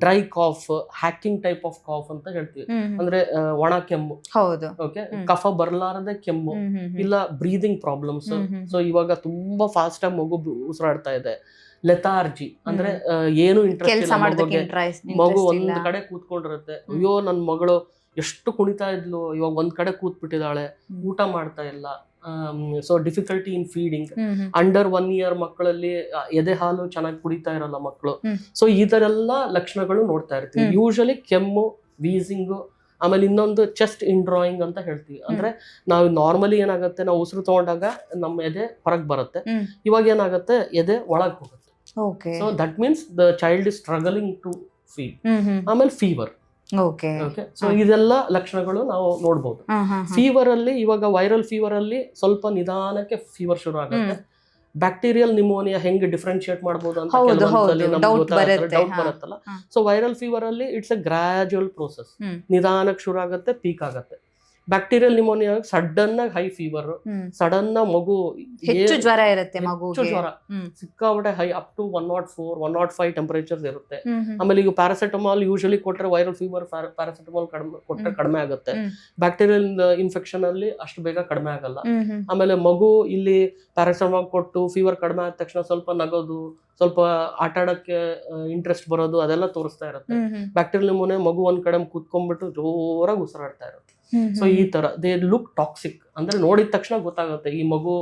dry cough, hacking type of cough ಅಂತ ಹೇಳ್ತೀವಿ, ಅಂದ್ರೆ ಒಣ ಕೆಮ್ಮು, ಓಕೆ, ಕಫ ಬರ್ಲಾರದೆ ಕೆಮ್ಮು, ಇಲ್ಲ ಬ್ರೀದಿಂಗ್ ಪ್ರಾಬ್ಲಮ್ಸ್. ಸೊ ಇವಾಗ ತುಂಬಾ ಫಾಸ್ಟ್ ಆಗಿ ಮಗು ಉಸಿರಾಡ್ತಾ ಇದೆ. ಲೆಥಾರ್ಜಿ ಅಂದ್ರೆ ಏನು ಇಂಟ್ರೆಸ್ಟ್ ಇಲ್ಲ, ಮಗು ಒಂದ್ ಕಡೆ ಕೂತ್ಕೊಂಡಿರುತ್ತೆ. ಅಯ್ಯೋ ನನ್ ಮಗಳು ಎಷ್ಟು ಕುಣಿತಾ ಇದ್ಲು, ಇವಾಗ ಒಂದ್ ಕಡೆ ಕೂತ್ಬಿಟ್ಟಿದ್ದಾಳೆ, ಊಟ ಮಾಡ್ತಾ ಇಲ್ಲ. ಸೊ ಡಿಫಿಕಲ್ಟಿ ಇನ್ ಫೀಡಿಂಗ್. ಅಂಡರ್ 1 year ಮಕ್ಕಳಲ್ಲಿ ಎದೆ ಹಾಲು ಚೆನ್ನಾಗಿ ಕುಡಿತಾ ಇರಲ್ಲ ಮಕ್ಕಳು. ಸೊ ಈ ತರ ಎಲ್ಲ ಲಕ್ಷಣಗಳು ನೋಡ್ತಾ ಇರ್ತೀವಿ. ಯೂಶಲಿ ಕೆಮ್ಮು, ವೀಸಿಂಗು, ಆಮೇಲೆ ಇನ್ನೊಂದು ಚೆಸ್ಟ್ ಇಂಡ್ರಾಯಿಂಗ್ ಅಂತ ಹೇಳ್ತೀವಿ. ಅಂದ್ರೆ ನಾವು ನಾರ್ಮಲಿ ಏನಾಗುತ್ತೆ, ನಾವು ಉಸಿರು ತಗೊಂಡಾಗ ನಮ್ಮ ಎದೆ ಹೊರಗೆ ಬರುತ್ತೆ, ಇವಾಗ ಏನಾಗುತ್ತೆ ಎದೆ ಒಳಗೆ ಹೋಗುತ್ತೆ. So that means the child is struggling to feed. ಆಮೇಲೆ ಫೀವರ್. ಸೊ ಇದೆಲ್ಲ ಲಕ್ಷಣಗಳು ನಾವು ನೋಡ್ಬೋದು. ಫೀವರ್ ಅಲ್ಲಿ ಇವಾಗ ವೈರಲ್ ಫೀವರ್ ಅಲ್ಲಿ ಸ್ವಲ್ಪ ನಿಧಾನಕ್ಕೆ ಫೀವರ್ ಶುರು ಆಗುತ್ತೆ. ಬ್ಯಾಕ್ಟೀರಿಯಲ್ ನಿಮೋನಿಯಾ ಹೆಂಗೆ ಡಿಫ್ರೆನ್ಶಿಯೇಟ್ ಮಾಡ್ಬೋದು ಅಂತ ಡೌಟ್ ಬರುತ್ತಲ್ಲ. ಸೊ ವೈರಲ್ ಫೀವರ್ ಅಲ್ಲಿ ಇಟ್ಸ್ ಎ ಗ್ರಾಜುವಲ್ ಪ್ರೋಸೆಸ್. ನಿಧಾನಕ್ಕೆ ಶುರು ಆಗುತ್ತೆ, ಪೀಕ್ ಆಗುತ್ತೆ. ಬ್ಯಾಕ್ಟೀರಿಯಲ್ ನಿಮೋನಿಯಾ ಸಡನ್ ಆಗಿ ಹೈ ಫೀವರ್, ಸಡನ್ ಮಗು ಹೆಚ್ಚು ಜ್ವರ ಇರುತ್ತೆ, ಜ್ವರ ಸಿಕ್ಕಾಬಿಟ್ಟೆ ಹೈ, ಅಪ್ ಟು 104, 105 ಟೆಂಪರೇಚರ್ಸ್ ಇರುತ್ತೆ. ಆಮೇಲೆ ಈಗ ಪ್ಯಾರಾಸೆಟಮಾಲ್ ಯೂಶಲಿ ಕೊಟ್ರೆ ವೈರಲ್ ಫೀವರ್ ಪ್ಯಾರಾಸೆಟಮಾಲ್ ಕೊಟ್ರೆ ಕಡಿಮೆ ಆಗುತ್ತೆ. ಬ್ಯಾಕ್ಟೀರಿಯಲ್ ಇನ್ಫೆಕ್ಷನ್ ಅಲ್ಲಿ ಅಷ್ಟು ಬೇಗ ಕಡಿಮೆ ಆಗಲ್ಲ. ಆಮೇಲೆ ಮಗು ಇಲ್ಲಿ ಪ್ಯಾರಾಸೆಟಮಾಲ್ ಕೊಟ್ಟು ಫೀವರ್ ಕಡಿಮೆ ಆದ ತಕ್ಷಣ ಸ್ವಲ್ಪ ನಗೋದು, ಸ್ವಲ್ಪ ಆಟ ಆಡಕ್ಕೆ ಇಂಟ್ರೆಸ್ಟ್ ಬರೋದು, ಅದೆಲ್ಲ ತೋರಿಸ್ತಾ ಇರುತ್ತೆ. ಬ್ಯಾಕ್ಟೀರಿಯಲ್ ನಿಮೋನಿಯಾ ಮಗು ಒಂದ್ ಕಡೆ ಕೂತ್ಕೊಂಡ್ಬಿಟ್ಟು ಜೋರಾಗಿ ಉಸಿರಾಡ್ತಾ ಇರುತ್ತೆ. ಸೊ ಈ ತರ ದೇ ಲುಕ್ ಟಾಕ್ಸಿಕ್, ಅಂದ್ರೆ ನೋಡಿದ ತಕ್ಷಣ ಗೊತ್ತಾಗುತ್ತೆ ಈ ಮಗು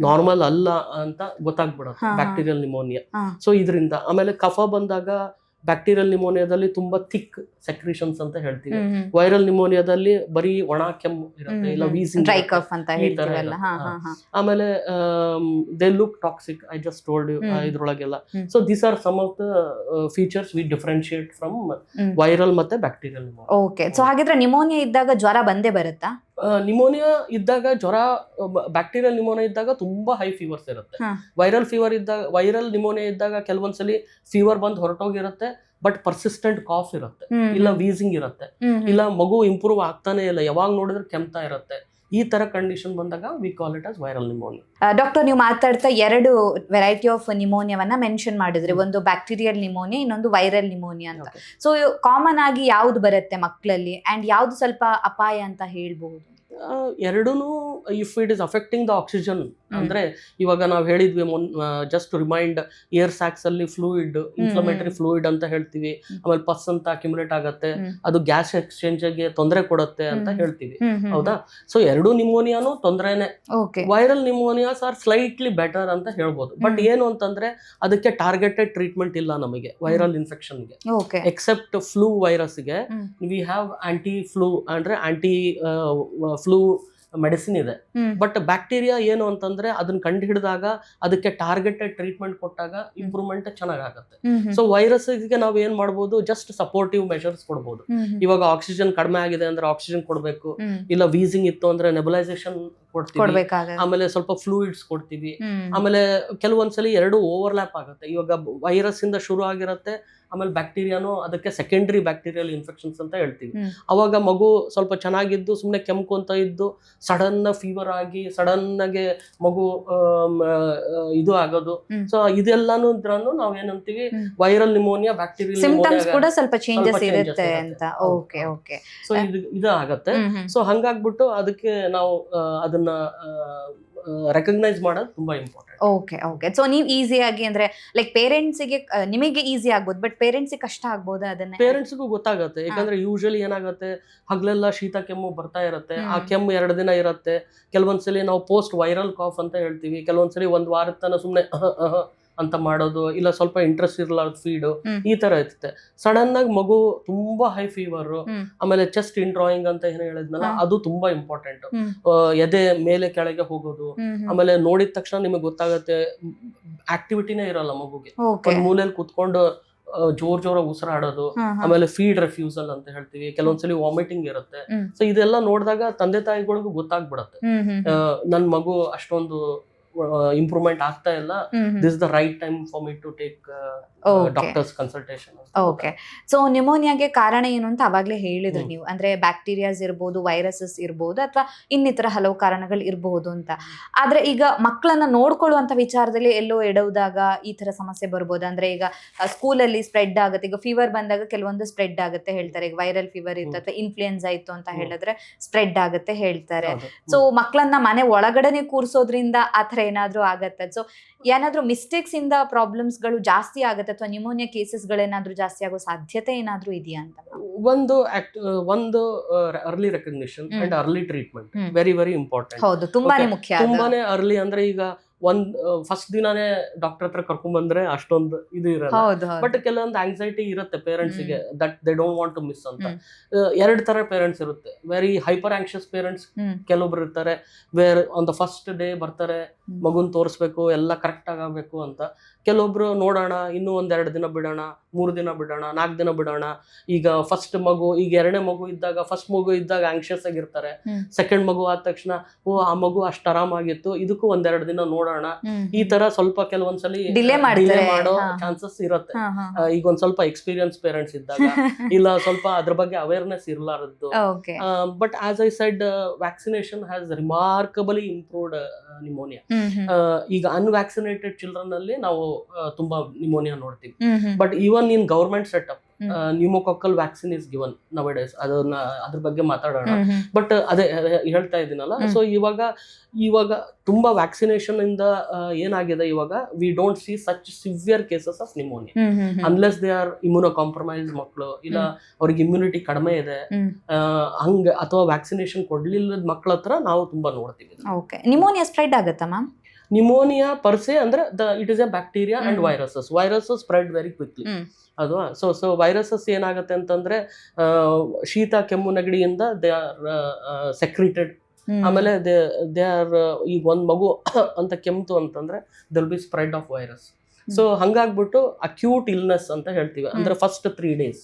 ನಾರ್ಮಲ್ ಅಲ್ಲ ಅಂತ ಗೊತ್ತಾಗ್ಬಿಡುತ್ತೆ ಬ್ಯಾಕ್ಟೀರಿಯಲ್ ನಿಮೋನಿಯಾ. ಸೊ ಇದರಿಂದ ಆಮೇಲೆ ಕಫ ಬಂದಾಗ ಬ್ಯಾಕ್ಟೀರಿಯಲ್ ನಿಮೋನಿಯಾದಲ್ಲಿ ತುಂಬಾ ಥಿಕ್ ಸೆಕ್ರಿಷನ್ಸ್ ಅಂತ ಹೇಳ್ತೀವಿ. ವೈರಲ್ ನಿಮೋನಿಯಾದಲ್ಲಿ ಬರೀ ಒಣ ಕೆಮ್ಮು ಇರುತ್ತೆ, ಇಲ್ಲ ವೀಸಿಂಗ್, ಡ್ರೈ ಕಫ್ ಅಂತ ಹೇಳ್ತೀವಿ. ಆಮೇಲೆ they look toxic, I just told you ಇದ್ರೊಳಗೆಲ್ಲ. So these are some of the features we differentiate from viral ಮತ್ತೆ ಬ್ಯಾಕ್ಟೀರಿಯಲ್ ನಿಮೋನಿಯಾ. ಓಕೆ, ಸೊ ಹಾಗಿದ್ರೆ ನಿಮೋನಿಯಾ ಇದ್ದಾಗ ಜ್ವರ ಬಂದೇ ಬರುತ್ತಾ? ನಿಮೋನಿಯಾ ಇದ್ದಾಗ ಜ್ವರ, ಬ್ಯಾಕ್ಟೀರಿಯಲ್ ನಿಮೋನಿಯಾ ಇದ್ದಾಗ ತುಂಬಾ ಹೈ ಫೀವರ್ಸ್ ಇರುತ್ತೆ. ವೈರಲ್ ನಿಮೋನಿಯಾ ಇದ್ದಾಗ ಕೆಲವೊಂದ್ಸಲಿ ಫೀವರ್ ಬಂದು ಹೊರಟೋಗಿರುತ್ತೆ, ಬಟ್ ಪರ್ಸಿಸ್ಟೆಂಟ್ ಕಾಫ್ ಇರುತ್ತೆ, ಇಲ್ಲ ವೀಸಿಂಗ್ ಇರುತ್ತೆ, ಇಲ್ಲ ಮಗು ಇಂಪ್ರೂವ್ ಆಗ್ತಾನೆ ಇಲ್ಲ, ಯಾವಾಗ ನೋಡಿದ್ರೆ ಕೆಮ್ತಾ ಇರುತ್ತೆ. ಈ ತರ ಕಂಡೀಷನ್ ಬಂದಾಗ we call it as viral pneumonia. Doctor, ನೀವು ಮಾತಾಡ್ತಾ 2 ವೆರೈಟಿ ಆಫ್ ನಿಮೋನಿಯಾವನ್ನ ಮೆನ್ಷನ್ ಮಾಡಿದ್ರಿ, ಒಂದು ಬ್ಯಾಕ್ಟೀರಿಯಲ್ ನಿಮೋನಿಯಾ, ಇನ್ನೊಂದು ವೈರಲ್ ನಿಮೋನಿಯಾ ಅಂತ. ಸೊ ಕಾಮನ್ ಆಗಿ ಯಾವ್ದು ಬರುತ್ತೆ ಮಕ್ಕಳಲ್ಲಿ, ಅಂಡ್ ಯಾವ್ದು ಸ್ವಲ್ಪ ಅಪಾಯ ಅಂತ ಹೇಳ್ಬಹುದು? ಎರಡೂನು if it is affecting the oxygen, ಅಂದ್ರೆ ಇವಾಗ ನಾವು ಹೇಳಿದ್ವಿ ಜಸ್ಟ್ ರಿಮೈಂಡ್, ಏರ್ ಸ್ಯಾಕ್ಸ್ ಅಲ್ಲಿ ಫ್ಲೂಯಿಡ್, ಇನ್ಫ್ಲಮೇಟರಿ ಫ್ಲೂಯಿಡ್ ಅಂತ ಹೇಳ್ತೀವಿ, ಆಮೇಲೆ ಪಸ್ ಅಂತ ಅಕ್ಯುಮುಲೇಟ್ ಆಗುತ್ತೆ, ಅದು ಗ್ಯಾಸ್ ಎಕ್ಸ್ಚೇಂಜ್ ಗೆ ತೊಂದರೆ ಕೊಡುತ್ತೆ ಅಂತ ಹೇಳ್ತೀವಿ, ಹೌದಾ? ಸೊ ಎರಡು ನಿಮೋನಿಯಾನು ತೊಂದರೆನೆ. Viral pneumonias R slightly better ಅಂತ ಹೇಳ್ಬೋದು. ಬಟ್ ಏನು ಅಂತಂದ್ರೆ ಅದಕ್ಕೆ ಟಾರ್ಗೆಟೆಡ್ ಟ್ರೀಟ್ಮೆಂಟ್ ಇಲ್ಲ ನಮಗೆ ವೈರಲ್ ಇನ್ಫೆಕ್ಷನ್ಗೆ. ಎಕ್ಸೆಪ್ಟ್ ಫ್ಲೂ ವೈರಸ್ಗೆ ವಿ ಹ್ಯಾವ್ ಆಂಟಿ ಫ್ಲೂ ಅಂದ್ರೆ ಆಂಟಿ ಫ್ಲೂ ಮೆಡಿಸಿನ್ ಇದೆ. ಬಟ್ ಬ್ಯಾಕ್ಟೀರಿಯಾ ಏನು ಅಂತಂದ್ರೆ ಅದನ್ನ ಕಂಡು ಹಿಡಿದಾಗ ಅದಕ್ಕೆ ಟಾರ್ಗೆಟೆಡ್ ಟ್ರೀಟ್ಮೆಂಟ್ ಕೊಟ್ಟಾಗ ಇಂಪ್ರೂವ್ಮೆಂಟ್ ಚೆನ್ನಾಗುತ್ತೆ. ಸೊ ವೈರಸ್ಗೆ ನಾವು ಏನ್ ಮಾಡ್ಬೋದು, ಜಸ್ಟ್ ಸಪೋರ್ಟಿವ್ ಮೆಷರ್ಸ್ ಕೊಡ್ಬೋದು. ಇವಾಗ ಆಕ್ಸಿಜನ್ ಕಡಿಮೆ ಆಗಿದೆ ಅಂದ್ರೆ ಆಕ್ಸಿಜನ್ ಕೊಡ್ಬೇಕು, ಇಲ್ಲ ವೀಸಿಂಗ್ ಇತ್ತು ಅಂದ್ರೆ ನೆಬುಲೈಸೇಷನ್ ಕೊಡ್ತೀವಿ, ಆಮೇಲೆ ಸ್ವಲ್ಪ ಫ್ಲೂಯಿಡ್ಸ್ ಕೊಡ್ತೀವಿ. ಆಮೇಲೆ ಕೆಲವೊಂದ್ಸಲಿ ಎರಡು ಓವರ್ಲ್ಯಾಪ್ ಆಗುತ್ತೆ. ಇವಾಗ ವೈರಸ್ ಇಂದ ಶುರು ಆಗಿರುತ್ತೆ, ಆಮೇಲೆ ಬ್ಯಾಕ್ಟೀರಿಯಾನು ಅದಕ್ಕೆ ಸೆಕೆಂಡರಿ ಬ್ಯಾಕ್ಟೀರಿಯಲ್ ಇನ್ಫೆಕ್ಷನ್ಸ್ ಅಂತ ಹೇಳ್ತೀವಿ. ಅವಾಗ ಮಗು ಸ್ವಲ್ಪ ಚೆನ್ನಾಗಿದ್ದು ಸುಮ್ಮನೆ ಕೆಮ್ಕೊಂತ ಇದ್ದು ಸಡನ್ ಫೀವರ್ ಆಗಿ ಸಡನ್ ಆಗಿ ಮಗು ಇದು ಆಗೋದು. ಸೊ ಇದೆಲ್ಲಾನು ನಾವ್ ಏನಂತೀವಿ ವೈರಲ್ ನಿಮೋನಿಯಾ, ಬ್ಯಾಕ್ಟೀರಿಯಲ್ ಸಿಂಪ್ಟಮ್ಸ್ ಕೂಡ ಸ್ವಲ್ಪ ಚೇಂಜಸ್ ಇರುತ್ತೆ ಅಂತ. ಓಕೆ ಓಕೆ, ಸೊ ಇದು ಆಗತ್ತೆ. ಸೊ ಹಂಗಾಗ್ಬಿಟ್ಟು ಅದಕ್ಕೆ ನಾವು ಅದನ್ನ ರೆಕಗ್ನೈಸ್ ಮಾಡೋದು ತುಂಬಾ ಇಂಪಾರ್ಟೆಂಟ್. ಓಕೆ ಓಕೆ, ಸೊ ನೀವು ಈಸಿಯಾಗಿ ಅಂದ್ರೆ ಲೈಕ್ ಪೇರೆಂಟ್ಸಿಗೆ ನಿಮಗೆ ಈಸಿ ಆಗ್ಬೋದು, ಬಟ್ ಪೇರೆಂಟ್ಸಿಗೆ ಕಷ್ಟ ಆಗ್ಬೋದು. ಅದನ್ನ ಪೇರೆಂಟ್ಸ್ಗೂ ಗೊತ್ತಾಗುತ್ತೆ, ಯಾಕಂದ್ರೆ ಯೂಶಲಿ ಏನಾಗುತ್ತೆ, ಹಗಲೆಲ್ಲ ಶೀತ ಕೆಮ್ಮು ಬರ್ತಾ ಇರುತ್ತೆ, ಆ ಕೆಮ್ಮು 2 ದಿನ ಇರುತ್ತೆ. ಕೆಲವೊಂದ್ಸಲಿ ನಾವು ಪೋಸ್ಟ್ ವೈರಲ್ ಕಾಫ್ ಅಂತ ಹೇಳ್ತೀವಿ, ಕೆಲವೊಂದ್ಸಲಿ 1 ವಾರದ ತನಕ ಸುಮ್ಮನೆ ಅಂತ ಮಾಡೋದು, ಇಲ್ಲ ಸ್ವಲ್ಪ ಇಂಟ್ರೆಸ್ಟ್ ಇರಲಾರ್ದು ಫೀಡು, ಈ ತರ ಇರುತ್ತೆ. ಸಡನ್ ಆಗಿ ಮಗು ತುಂಬಾ ಹೈ ಫೀವರ್, ಆಮೇಲೆ ಚೆಸ್ಟ್ ಇನ್ ಡ್ರಾಯಿಂಗ್ ಅಂತ ಏನ್ ಹೇಳಿದ್ನಲ್ಲ ಅದು ತುಂಬಾ ಇಂಪಾರ್ಟೆಂಟ್. ಎದೆ ಮೇಲೆ ಕೆಳಗೆ ಹೋಗೋದು, ಆಮೇಲೆ ನೋಡಿದ ತಕ್ಷಣ ನಿಮಗೆ ಗೊತ್ತಾಗತ್ತೆ ಆಕ್ಟಿವಿಟಿನೇ ಇರಲ್ಲ ಮಗುಗೆ, ಒಂದ್ ಮೂಲೆಯಲ್ಲಿ ಕುತ್ಕೊಂಡು ಜೋರ್ ಉಸಿರಾಡೋದು, ಆಮೇಲೆ ಫೀಡ್ ರೆಫ್ಯೂಸಲ್ ಅಂತ ಹೇಳ್ತೀವಿ, ಕೆಲವೊಂದ್ಸಲಿ ವಾಮಿಟಿಂಗ್ ಇರುತ್ತೆ. ಸೊ ಇದೆಲ್ಲ ನೋಡಿದಾಗ ತಂದೆ ತಾಯಿಗಳಿಗೂ ಗೊತ್ತಾಗ್ಬಿಡತ್ತೆ ನನ್ ಮಗು ಅಷ್ಟೊಂದು ಇಂಪ್ರೂವ್ಮೆಂಟ್ ಆಗ್ತಾ ಇಲ್ಲ, this the right time for me to take doctor's consultation. Okay, so ನ್ಯೂಮೋನಿಯಾಗೆ ಕಾರಣ ಏನು ಅಂತ ಅವಾಗ್ಲೇ ಹೇಳಿದ್ರಿ ನೀವು, ಅಂದ್ರೆ ಬ್ಯಾಕ್ಟೀರಿಯಾಸ್ ಇರ್ಬೋದು, ವೈರಸಸ್ ಇರ್ಬೋದು, ಅಥವಾ ಇನ್ನಿತರ ಹಲವು ಕಾರಣಗಳು ಇರಬಹುದು ಅಂತ. ಆದ್ರೆ ಈಗ ಮಕ್ಕಳನ್ನ ನೋಡ್ಕೊಳ್ಳುವಂತ ವಿಚಾರದಲ್ಲಿ ಎಲ್ಲೋ ಎಡವುದಾಗ ಈ ತರ ಸಮಸ್ಯೆ ಬರ್ಬೋದು. ಅಂದ್ರೆ ಈಗ ಸ್ಕೂಲಲ್ಲಿ ಸ್ಪ್ರೆಡ್ ಆಗುತ್ತೆ, ಈಗ ಫೀವರ್ ಬಂದಾಗ ಕೆಲವೊಂದು ಸ್ಪ್ರೆಡ್ ಆಗುತ್ತೆ ಹೇಳ್ತಾರೆ, ಈಗ ವೈರಲ್ ಫೀವರ್ ಇತ್ತು ಅಥವಾ ಇನ್ಫ್ಲೂಯೆನ್ಸಾ ಇತ್ತು ಅಂತ ಹೇಳಿದ್ರೆ ಸ್ಪ್ರೆಡ್ ಆಗುತ್ತೆ ಹೇಳ್ತಾರೆ. ಸೊ ಮಕ್ಕಳನ್ನ ಮನೆ ಒಳಗಡೆನೆ ಕೂರ್ಸೋದ್ರಿಂದ ಆತರ ಏನಾದ್ರೂ ಆಗತ್ತೆ? ಸೊ ಏನಾದ್ರೂ ಮಿಸ್ಟೇಕ್ಸ್ ಇಂದ ಪ್ರಾಬ್ಲಮ್ಸ್ ಗಳು ಜಾಸ್ತಿ ಆಗುತ್ತೆ ಅಥವಾ ನ್ಯೂಮೋನಿಯಾ ಕೇಸಸ್ ಗಳೇನಾದ್ರೂ ಜಾಸ್ತಿ ಆಗೋ ಸಾಧ್ಯತೆ ಏನಾದ್ರೂ ಇದೆಯಾ ಅಂತ? ಒಂದು early recognition and early treatment very very important. ಹೌದು, ತುಂಬಾನೇ ಮುಖ್ಯ. ತುಂಬಾನೇ ಅರ್ಲಿ ಅಂದ್ರೆ ಈಗ ಫಸ್ಟ್ ದಿನಾನೇ ಡಾಕ್ಟರ್ ಹತ್ರ ಕರ್ಕೊಂಡ್ ಬಂದ್ರೆ ಅಷ್ಟೊಂದು ಇದು ಇರಲ್ಲ, ಬಟ್ ಕೆಲವೊಂದು ಆಂಗ್ಸೈಟಿ ಇರುತ್ತೆ ಪೇರೆಂಟ್ಸ್ ಗೆ, that they don't want to miss ಅಂತ. ಎರಡ್ ತರ ಪೇರೆಂಟ್ಸ್ ಇರುತ್ತೆ. ವೆರಿ ಹೈಪರ್ ಆಂಕ್ಷಿಯಸ್ ಪೇರೆಂಟ್ಸ್ ಕೆಲವೊಬ್ರು ಇರ್ತಾರೆ, where on the first day ಬರ್ತಾರೆ, ಮಗುನ್ ತೋರಿಸ್ಬೇಕು, ಎಲ್ಲ ಕರೆಕ್ಟ್ ಆಗಬೇಕು ಅಂತ. ಕೆಲವೊಬ್ರು ನೋಡೋಣ, ಇನ್ನೂ 1-2 ದಿನ ಬಿಡೋಣ, 3 ದಿನ ಬಿಡೋಣ, 4 ದಿನ ಬಿಡೋಣ. ಈಗ ಫಸ್ಟ್ ಮಗು, ಈಗ 2ನೇ ಮಗು ಇದ್ದಾಗ, ಫಸ್ಟ್ ಮಗು ಇದ್ದಾಗ ಆಂಕ್ಷಿಯಸ್ ಆಗಿರ್ತಾರೆ, ಸೆಕೆಂಡ್ ಮಗು ಆದ ತಕ್ಷಣ ಆ ಮಗು ಅಷ್ಟು ಆರಾಮಾಗಿತ್ತು, ಇದಕ್ಕೂ 1-2 ದಿನ ನೋಡೋಣ, ಈ ತರ ಸ್ವಲ್ಪ ಕೆಲವೊಂದ್ಸಲಿ ಡಿಲೇ ಮಾಡೋ ಚಾನ್ಸಸ್ ಇರುತ್ತೆ. ಈಗ ಒಂದ್ ಸ್ವಲ್ಪ ಎಕ್ಸ್ಪೀರಿಯನ್ಸ್ ಪೇರೆಂಟ್ಸ್ ಇದ್ದಾಗ, ಇಲ್ಲ ಸ್ವಲ್ಪ ಅದ್ರ ಬಗ್ಗೆ ಅವೇರ್ನೆಸ್ ಇರಲಾರದ್ದು. But as I said, vaccination has remarkably improved pneumonia. ಈಗ ಅನ್ವ್ಯಾಕ್ಸಿನೇಟೆಡ್ ಚಿಲ್ಡ್ರನ್ ಅಲ್ಲಿ ನಾವು ತುಂಬಾ ನಿಮೋನಿಯಾ ನೋಡ್ತೀವಿ, but even in government setup pneumococcal vaccine is given nowadays. ಅದನ್ನ ಅದ್ರ ಬಗ್ಗೆ ಮಾತಾಡೋಣ. ಬಟ್ ಅದೇ ಹೇಳ್ತಾ ಇದ್ದೀನಲ್ಲ, ಸೊ ಇವಾಗ ತುಂಬಾ ವ್ಯಾಕ್ಸಿನೇಷನ್ ಇಂದ ಏನಾಗಿದೆ, ಇವಾಗ V don't see such severe cases of pneumonia unless they are immuno compromise ಮಕ್ಕಳು, ಇಲ್ಲ ಅವ್ರಿಗೆ ಇಮ್ಯುನಿಟಿ ಕಡಿಮೆ ಇದೆ ಹಂಗ, ಅಥವಾ ವ್ಯಾಕ್ಸಿನೇಷನ್ ಕೊಡ್ಲಿಲ್ಲದ ಮಕ್ಕಳ ಹತ್ರ ನಾವು ತುಂಬಾ ನೋಡ್ತೀವಿ. ನಿಮೋನಿಯಾ ಸ್ಪ್ರೆಡ್ ಆಗುತ್ತಾ ಮ್ಯಾಮ್? ನಿಮೋನಿಯಾ ಪರ್ಸೆ ಅಂದ್ರೆ it is a bacteria and viruses spread very quickly ಅದು. ಸೊ ವೈರಸಸ್ ಏನಾಗುತ್ತೆ ಅಂತಂದ್ರೆ ಶೀತ ಕೆಮ್ಮು ನೆಗಡಿಯಿಂದ ದೇ ಆರ್ ಸೆಕ್ರಿಟೆಡ್. ಆಮೇಲೆ ದೇ ಆರ್ ಈಗ ಒಂದ್ ಮಗು ಅಂತ ಕೆಮ್ತು ಅಂತಂದ್ರೆ there'll be spread of virus. So ಹಂಗಾಗ್ಬಿಟ್ಟು ಅಕ್ಯೂಟ್ ಇಲ್ನೆಸ್ ಅಂತ ಹೇಳ್ತೀವಿ, ಅಂದ್ರೆ first 3 days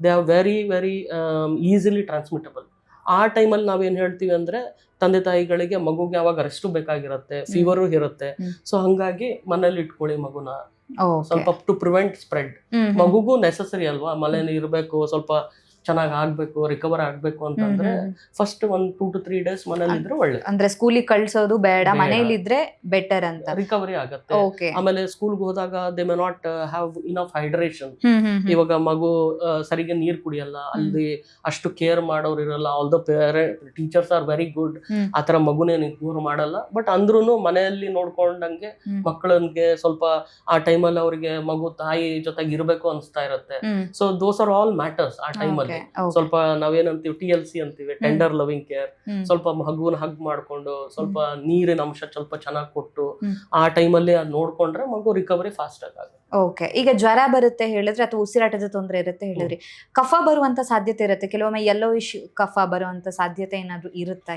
they are very very easily transmittable. ಆ ಟೈಮಲ್ಲಿ ನಾವೇನ್ ಹೇಳ್ತೀವಿ ಅಂದ್ರೆ ತಂದೆ ತಾಯಿಗಳಿಗೆ ಮಗುಗೆ ಅವಾಗ ರೆಸ್ಟ್ ಬೇಕಾಗಿರುತ್ತೆ, ಫೀವರು ಇರುತ್ತೆ. ಸೊ ಹಂಗಾಗಿ ಮನೇಲಿ ಇಟ್ಕೊಳ್ಳಿ ಮಗುನ, ಸ್ವಲ್ಪ ಟು ಪ್ರಿವೆಂಟ್ ಸ್ಪ್ರೆಡ್. ಮಗುಗೂ ನೆಸಸರಿ ಅಲ್ವಾ, ಮನೇಲಿ ಇರ್ಬೇಕು, ಸ್ವಲ್ಪ ಚೆನ್ನಾಗಿ ಆಗ್ಬೇಕು, ರಿಕವರ್ ಆಗ್ಬೇಕು ಅಂತಂದ್ರೆ ಫಸ್ಟ್ 1 2 to 3 days ಮನೇಲಿ ಇದ್ರೆ ಒಳ್ಳೆ. ಅಂದ್ರೆ ಸ್ಕೂಲಿಗೆ ಕಳ್ಸೋದು ಬೇಡ, ಮನೇಲಿ ಇದ್ರೆ ಬೆಟರ್ ಅಂತ, ರಿಕವರಿ ಆಗತ್ತೆ. ಆಮೇಲೆ ಸ್ಕೂಲ್ಗೆ ಹೋದಾಗ they may not have enough hydration. ಇವಾಗ ಮಗು ಸರಿಗೆ ನೀರ್ ಕುಡಿಯಲ್ಲ, ಅಲ್ಲಿ ಅಷ್ಟು ಕೇರ್ ಮಾಡೋರು ಇರಲ್ಲ. All the teachers are very good, ಆತರ ಮಗುನೇನು ಇಗ್ನೋರ್ ಮಾಡಲ್ಲ. ಬಟ್ ಅಂದ್ರೂ ಮನೆಯಲ್ಲಿ ನೋಡ್ಕೊಂಡಂಗೆ ಮಕ್ಕಳಿಗೆ ಸ್ವಲ್ಪ ಆ ಟೈಮಲ್ಲಿ ಅವ್ರಿಗೆ ಮಗು ತಾಯಿ ಜೊತೆಗೆ ಇರ್ಬೇಕು ಅನ್ಸ್ತಾ ಇರುತ್ತೆ. So those are all matters ಆ ಟೈಮಲ್ಲಿ. ಸ್ವಲ್ಪ ನಾವೇನಂತೀವಿ TLC ಅಂತೀವಿ, ಟೆಂಡರ್ ಲವಿಂಗ್ ಕೇರ್. ಸ್ವಲ್ಪ ಮಗುನ ಹಗ್ ಮಾಡ್ಕೊಂಡು, ಸ್ವಲ್ಪ ನೀರಿನ ಅಂಶ ಸ್ವಲ್ಪ ಚೆನ್ನಾಗಿ ಕೊಟ್ಟು ಆ ಟೈಮಲ್ಲಿ ಅದ್ ನೋಡ್ಕೊಂಡ್ರೆ ಮಗು ರಿಕವರಿ ಫಾಸ್ಟ್ ಆಗುತ್ತೆ. ಓಕೆ, ಈಗ ಜ್ವರ ಬರುತ್ತೆ ಹೇಳಿದ್ರೆ ಅಥವಾ ಉಸಿರಾಟದ ತೊಂದರೆ ಇರುತ್ತೆ ಹೇಳಿದ್ರಿ, ಕಫ ಬರುವಂತ ಸಾಧ್ಯತೆ ಇರುತ್ತೆ, ಕೆಲವೊಮ್ಮೆ ಯೆಲ್ಲೋಯಿಶ್ ಕಫ ಬರುವಂತ ಸಾಧ್ಯತೆ ಏನಾದ್ರು ಇರುತ್ತಾ?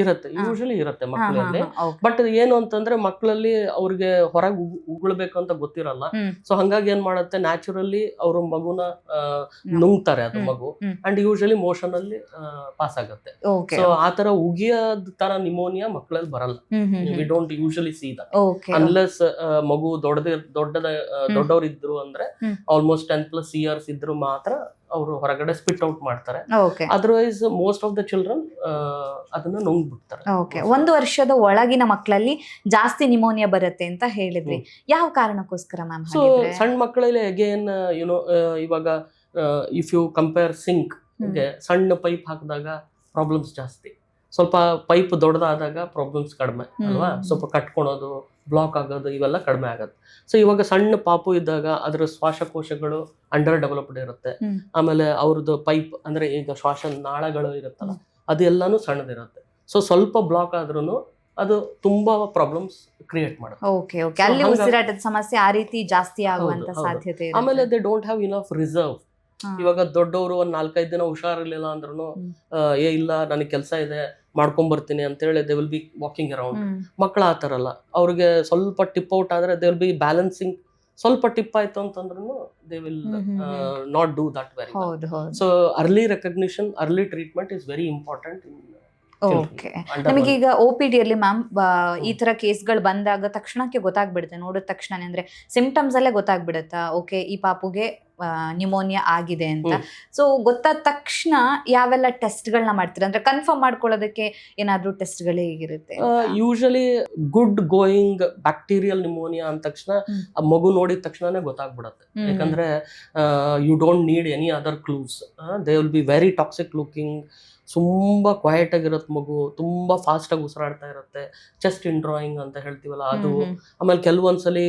ಇರುತ್ತೆ, ಯೂಶಲಿ ಇರುತ್ತೆ ಮಕ್ಕಳಲ್ಲಿ. ಬಟ್ ಏನು ಅಂತಂದ್ರೆ ಮಕ್ಕಳಲ್ಲಿ ಅವ್ರಿಗೆ ಹೊರಗೆ ಉಗುಳ್ಬೇಕು ಅಂತ ಗೊತ್ತಿರಲ್ಲ. ಸೊ ಹಂಗಾಗಿ ಏನ್ ಮಾಡುತ್ತೆ, ನ್ಯಾಚುರಲಿ ಅವರು ಮಗುನ ನುಂಗ್ತಾರೆ, ಅದು ಮಗು, ಅಂಡ್ ಯೂಶಲಿ ಮೋಷನ್ ಅಲ್ಲಿ ಪಾಸ್ ಆಗುತ್ತೆ. ಸೊ ಆತರ ಉಗಿಯೋದ್ ತರ ನಿಮೋನಿಯಾ ಮಕ್ಕಳಲ್ಲಿ ಬರಲ್ಲ. We don't usually see that unless ಮಗು ದೊಡ್ಡವ್ರು ಇದ್ರು ಅಂದ್ರೆ ಆಲ್ಮೋಸ್ಟ್ 10+ years ಇದ್ರು ಮಾತ್ರ ಅವರು ಹೊರಗಡೆ ಸ್ಪಿಟ್ ಔಟ್ ಮಾಡ್ತಾರೆ. Otherwise most of the children ಅದನ್ನ ನುಂಗ್ಬಿಡ್ತಾರೆ. 1 ವರ್ಷದ ಒಳಗಿನ ಮಕ್ಕಳಲ್ಲಿ ಜಾಸ್ತಿ ನಿಮೋನಿಯಾ ಬರುತ್ತೆ ಅಂತ ಹೇಳಿದ್ರಿ, ಯಾವ ಕಾರಣಕ್ಕೋಸ್ಕರ ಮ್ಯಾಮ್? ಸೊ ಸಣ್ಣ ಮಕ್ಕಳಲ್ಲಿ ಅಗೇನ್ ಇವಾಗ ಇಫ್ ಯು ಕಂಪೇರ್ ಸಿಂಕ್ ಗೆ ಸಣ್ಣ ಪೈಪ್ ಹಾಕಿದಾಗ ಪ್ರಾಬ್ಲಮ್ಸ್ ಜಾಸ್ತಿ, ಸ್ವಲ್ಪ ಪೈಪ್ ದೊಡ್ಡದಾದಾಗ ಪ್ರಾಬ್ಲಮ್ಸ್ ಕಡಿಮೆ ಅಲ್ವಾ. ಸ್ವಲ್ಪ ಕಟ್ಕೊಳೋದು, ಬ್ಲಾಕ್ ಆಗೋದು ಇವೆಲ್ಲ ಕಡಿಮೆ ಆಗುತ್ತೆ. ಸೊ ಇವಾಗ ಸಣ್ಣ ಪಾಪು ಇದ್ದಾಗ ಅದ್ರ ಶ್ವಾಸಕೋಶಗಳು ಅಂಡರ್ ಡೆವಲಪ್ಡ್ ಇರುತ್ತೆ. ಆಮೇಲೆ ಅವ್ರದ್ದು ಪೈಪ್ ಅಂದ್ರೆ ಈಗ ಶ್ವಾಸ ನಾಳಗಳು ಇರುತ್ತಲ್ಲ ಅದೆಲ್ಲಾನು ಸಣ್ಣದಿರುತ್ತೆ. ಸೊ ಸ್ವಲ್ಪ ಬ್ಲಾಕ್ ಆದ್ರೂ ಅದು ತುಂಬಾ ಪ್ರಾಬ್ಲಮ್ಸ್ ಕ್ರಿಯೇಟ್ ಮಾಡುತ್ತೆ. ಓಕೆ ಓಕೆ, ಅಲ್ಲಿ ಉಸಿರಾಟದ ಸಮಸ್ಯೆ ಆ ರೀತಿ ಜಾಸ್ತಿ ಆಗುವಂತ ಸಾಧ್ಯತೆ ಇದೆ. ಆಮೇಲೆ they don't have enough reserve. ಇವಾಗ ದೊಡ್ಡವರು ಒಂದ್ 4-5 ದಿನ ಹುಷಾರಿರ್ಲಿಲ್ಲ ಅಂದ್ರೂ ಇಲ್ಲ ನನಗೆ ಕೆಲಸ ಇದೆ ಮಾಡ್ಕೊಂಡ್ ಬರ್ತೀನಿ ಅಂತ ಹೇಳಿ they will B walking around. ಮಕ್ಕಳು ಆತರ ಅಲ್ಲ, ಅವ್ರಿಗೆ ಸ್ವಲ್ಪ ಟಿಪ್ ಔಟ್ ಆದ್ರೆ ದೇ ವಿಲ್ ಬಿ ಬ್ಯಾಲೆನ್ಸಿಂಗ್. ಸ್ವಲ್ಪ ಟಿಪ್ ಆಯ್ತು ಅಂತಂದ್ರೂ they will not do that very. So early recognition, early treatment is very important. Okay, ನಮಗೀಗ OPD ಅಲ್ಲಿ ಮ್ಯಾಮ್ ಈ ತರ ಕೇಸ್ಗಳು ಬಂದಾಗ ತಕ್ಷಣಕ್ಕೆ ಗೊತ್ತಾಗ್ಬಿಡುತ್ತೆ, ನೋಡಿದ ತಕ್ಷಣ ಅಂದ್ರೆ ಸಿಂಪ್ಟಮ್ಸ್ ಅಲ್ಲೇ ಗೊತ್ತಾಗ್ಬಿಡುತ್ತಾ ಓಕೆ ಈ ಪಾಪುಗೆ ನ್ಯೂಮೋನಿಯಾ ಆಗಿದೆ ಅಂತ. ಸೊ ಗೊತ್ತಾದ ತಕ್ಷಣ ಯಾವೆಲ್ಲ ಟೆಸ್ಟ್ಗಳನ್ನ ಮಾಡ್ತೀರಾ, ಅಂದ್ರೆ ಕನ್ಫರ್ಮ್ ಮಾಡ್ಕೊಳ್ಳೋದಕ್ಕೆ ಏನಾದ್ರೂ ಟೆಸ್ಟ್ಗಳು ಹೇಗಿರುತ್ತೆ? Usually good going bacterial pneumonia ಅಂದ ತಕ್ಷಣ ಆ ಮಗು ನೋಡಿದ ತಕ್ಷಣನೇ ಗೊತ್ತಾಗ್ಬಿಡತ್ತೆ. ಯಾಕಂದ್ರೆ you don't need any other clues. They will be very toxic looking, ತುಂಬಾ ಕ್ವೈಟ್ ಆಗಿರುತ್ತೆ ಮಗು, ತುಂಬಾ ಫಾಸ್ಟ್ ಆಗಿ ಉಸಿರಾಡ್ತಾ ಇರುತ್ತೆ, ಚೆಸ್ಟ್ ಇನ್ ಡ್ರಾಯಿಂಗ್ ಅಂತ ಹೇಳ್ತೀವಲ್ಲ ಅದು. ಆಮೇಲೆ ಕೆಲವೊಂದ್ಸಲಿ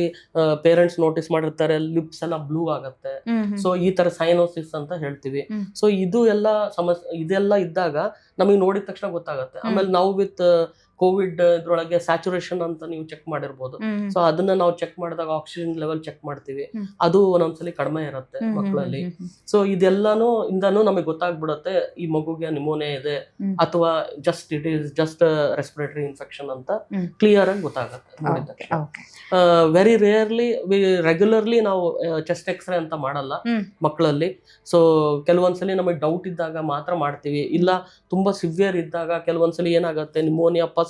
ಪೇರೆಂಟ್ಸ್ ನೋಟಿಸ್ ಮಾಡಿರ್ತಾರೆ ಲಿಪ್ಸ್ ಎಲ್ಲ ಬ್ಲೂ ಆಗತ್ತೆ. ಸೊ ಈ ತರ ಸೈನೋಸಿಸ್ ಅಂತ ಹೇಳ್ತೀವಿ. ಸೊ ಇದು ಎಲ್ಲ ಸಮಸ್ಯೆ, ಇದೆಲ್ಲ ಇದ್ದಾಗ ನಮಗೆ ನೋಡಿದ ತಕ್ಷಣ ಗೊತ್ತಾಗತ್ತೆ. ಆಮೇಲೆ ನಾವು ವಿತ್ ಕೋವಿಡ್ ಇದ್ರೊಳಗೆ ಸ್ಯಾಚುರೇಷನ್ ಅಂತ ನೀವು ಚೆಕ್ ಮಾಡಿರ್ಬೋದು. ಸೊ ಅದನ್ನ ನಾವು ಚೆಕ್ ಮಾಡಿದಾಗ ಆಕ್ಸಿಜನ್ ಲೆವೆಲ್ ಚೆಕ್ ಮಾಡ್ತೀವಿ, ಅದು ಒಂದೊಂದ್ಸಲಿ ಕಡಿಮೆ ಇರುತ್ತೆ ಮಕ್ಕಳಲ್ಲಿ. ಸೊ ಇದೆಲ್ಲಾನು ಇಂದಾನು ನಮಗೆ ಗೊತ್ತಾಗ್ಬಿಡುತ್ತೆ ಈ ಮಗುಗೆ ನ್ಯೂಮೋನಿಯಾ ಇದೆ ಅಥವಾ just it is just respiratory infection ಅಂತ ಕ್ಲಿಯರ್ ಆಗಿ ಗೊತ್ತಾಗುತ್ತೆ ನೋಡಿದ ತಕ್ಷಣ. ವೆರಿ ರೇರ್ಲಿ ರೆಗ್ಯುಲರ್ಲಿ ನಾವು ಚೆಸ್ಟ್ ಎಕ್ಸ್ರೇ ಅಂತ ಮಾಡಲ್ಲ ಮಕ್ಕಳಲ್ಲಿ. ಸೊ ಕೆಲವೊಂದ್ಸಲಿ ನಮಗೆ ಡೌಟ್ ಇದ್ದಾಗ ಮಾತ್ರ ಮಾಡ್ತೀವಿ. ಇಲ್ಲ ತುಂಬಾ ಸಿವಿಯರ್ ಇದ್ದಾಗ ಕೆಲವೊಂದ್ಸಲಿ ಏನಾಗುತ್ತೆ, ನ್ಯೂಮೋನಿಯಾ ಪಸ್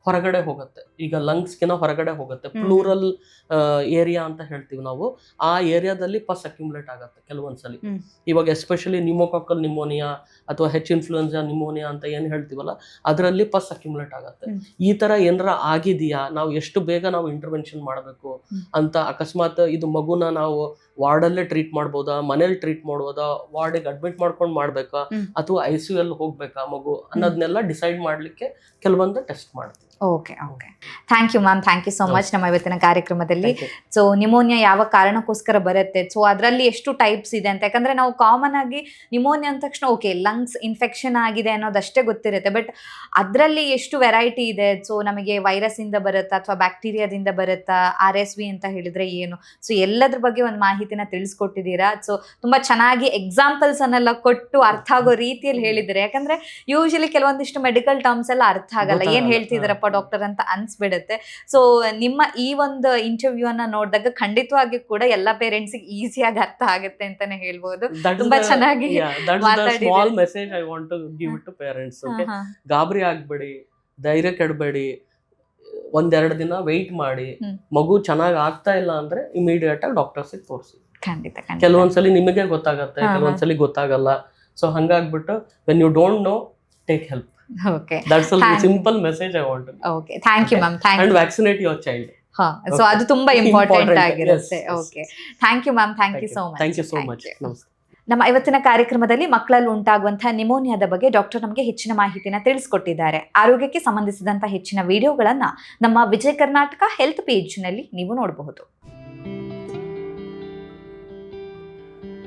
ಹೊರಗಡೆ ಹೋಗುತ್ತೆ, ಈಗ ಲಂಗ್ಸ್ಗಿನ ಹೊರಗಡೆ ಹೋಗುತ್ತೆ, ಪ್ಲೂರಲ್ ಏರಿಯಾ ಅಂತ ಹೇಳ್ತೀವಿ ನಾವು. ಆ ಏರಿಯಾದಲ್ಲಿ ಪಸ್ ಅಕ್ಯುಮುಲೇಟ್ ಆಗುತ್ತೆ ಕೆಲವೊಂದ್ಸಲಿ. ಇವಾಗ ಎಸ್ಪೆಷಲಿ ನ್ಯೂಮೋಕಾಕಲ್ ನ್ಯೂಮೋನಿಯಾ ಅಥವಾ ಇನ್ಫ್ಲೂಯೆನ್ಸಾ ನ್ಯೂಮೋನಿಯಾ ಅಂತ ಏನ್ ಹೇಳ್ತೀವಲ್ಲ ಅದರಲ್ಲಿ ಪಸ್ ಅಕ್ಯುಮುಲೇಟ್ ಆಗುತ್ತೆ. ಈ ತರ ಏನಾರ ಆಗಿದೆಯಾ, ನಾವು ಎಷ್ಟು ಬೇಗ ನಾವು ಇಂಟರ್ವೆನ್ಷನ್ ಮಾಡಬೇಕು ಅಂತ. ಅಕಸ್ಮಾತ್ ಇದು ಮಗುನ ನಾವು ವಾರ್ಡಲ್ಲೇ ಟ್ರೀಟ್ ಮಾಡ್ಬೋದಾ, ಮನೇಲಿ ಟ್ರೀಟ್ ಮಾಡ್ಬೋದಾ, ವಾರ್ಡಿಗೆ ಅಡ್ಮಿಟ್ ಮಾಡ್ಕೊಂಡು ಮಾಡ್ಬೇಕಾ ಅಥವಾ ICU ಅಲ್ಲಿ ಹೋಗ್ಬೇಕಾ ಮಗು ಅನ್ನೋದನ್ನೆಲ್ಲ ಡಿಸೈಡ್ ಮಾಡ್ಲಿಕ್ಕೆ ಕೆಲವೊಂದು ಟೆಸ್ಟ್ ಮಾಡ್ತೀವಿ. Okay okay, thank you ma'am, thank you so much ನಮ್ಮ ಇವತ್ತಿನ ಕಾರ್ಯಕ್ರಮದಲ್ಲಿ. ಸೊ ನ್ಯೂಮೋನಿಯಾ ಯಾವ ಕಾರಣಕ್ಕೋಸ್ಕರ ಬರುತ್ತೆ, ಸೊ ಅದರಲ್ಲಿ ಎಷ್ಟು ಟೈಪ್ಸ್ ಇದೆ ಅಂತ. ಯಾಕಂದ್ರೆ ನಾವು ಕಾಮನ್ ಆಗಿ ನ್ಯೂಮೋನಿಯಾ ಅಂದ ತಕ್ಷಣ ಓಕೆ ಲಂಗ್ಸ್ ಇನ್ಫೆಕ್ಷನ್ ಆಗಿದೆ ಅನ್ನೋದಷ್ಟೇ ಗೊತ್ತಿರುತ್ತೆ, ಬಟ್ ಅದರಲ್ಲಿ ಎಷ್ಟು ವೆರೈಟಿ ಇದೆ. ಸೊ ನಮಗೆ ವೈರಸ್ ಇಂದ ಬರುತ್ತಾ ಅಥವಾ ಬ್ಯಾಕ್ಟೀರಿಯಾದಿಂದ ಬರುತ್ತಾ, RSV ಅಂತ ಹೇಳಿದ್ರೆ ಏನು, ಸೊ ಎಲ್ಲದ್ರ ಬಗ್ಗೆ ಒಂದು ಮಾಹಿತಿನ ತಿಳಿಸ್ಕೊಟ್ಟಿದ್ದೀರಾ. ಸೊ ತುಂಬಾ ಚೆನ್ನಾಗಿ ಎಕ್ಸಾಂಪಲ್ಸ್ ಅನ್ನೆಲ್ಲ ಕೊಟ್ಟು ಅರ್ಥ ಆಗೋ ರೀತಿಯಲ್ಲಿ ಹೇಳಿದ್ದೀರಾ. ಯಾಕಂದ್ರೆ ಯೂಶಲಿ ಕೆಲವೊಂದಿಷ್ಟು ಮೆಡಿಕಲ್ ಟರ್ಮ್ಸ್ ಎಲ್ಲ ಅರ್ಥ ಆಗಲ್ಲ, ಏನ್ ಹೇಳ್ತಿದಾರಪ್ಪ ಡಾಕ್ಟರ್ ಅಂತ ಅನ್ಸ್ಬಿಡುತ್ತೆ. ಸೊ ನಿಮ್ಮ ಈ ಒಂದು ಇಂಟರ್ವ್ಯೂ ಅನ್ನ ನೋಡಿದಾಗ ಖಂಡಿತವಾಗಿ ಕೂಡ ಎಲ್ಲ ಪೇರೆಂಟ್ಸ್ ಈಸಿಯಾಗಿ ಅರ್ಥ ಆಗುತ್ತೆ ಅಂತಾನೆ ಹೇಳ್ಬೋದು. ತುಂಬಾ ಚೆನ್ನಾಗಿ small message I want to give it to parents. ಗಾಬರಿ ಆಗ್ಬೇಡಿ, ಧೈರ್ಯ ಕೆಡಬೇಡಿ, 1-2 ದಿನ ವೆಯ್ಟ್ ಮಾಡಿ. ಮಗು ಚೆನ್ನಾಗಿ ಆಗ್ತಾ ಇಲ್ಲ ಅಂದ್ರೆ ಇಮಿಡಿಯೇಟ್ ಆಗಿ ಡಾಕ್ಟರ್ಸಿಗೆ ತೋರಿಸಿ. ಕೆಲವೊಂದ್ಸಲಿ ನಿಮಗೆ ಗೊತ್ತಾಗತ್ತೆ, ಕೆಲವೊಂದ್ಸಲಿ ಗೊತ್ತಾಗಲ್ಲ. ಸೊ ಹಂಗಾಗ್ಬಿಟ್ಟು when you don't know take help. Okay, that's a simple message I want to. Okay, thank you ma'am, thank you. And vaccinate your child. So adu tumba important ಆಗಿರುತ್ತೆ. Okay, thank you ma'am, thank you so much. Thank you so much. ನಮ್ಮ ಇವತ್ತಿನ ಕಾರ್ಯಕ್ರಮದಲ್ಲಿ ಮಕ್ಕಳಲ್ಲಿ ಉಂಟಾಗುವಂತಹ ನಿಮೋನಿಯಾದ ಬಗ್ಗೆ doctor ನಮಗೆ ಹೆಚ್ಚಿನ ಮಾಹಿತಿನ ತಿಳಿಸ್ಕೊಟ್ಟಿದ್ದಾರೆ. ಆರೋಗ್ಯಕ್ಕೆ ಸಂಬಂಧಿಸಿದಂತಹ ಹೆಚ್ಚಿನ ವಿಡಿಯೋಗಳನ್ನ ನಮ್ಮ ವಿಜಯ ಕರ್ನಾಟಕ ಹೆಲ್ತ್ ಪೇಜ್ನಲ್ಲಿ ನೀವು ನೋಡಬಹುದು.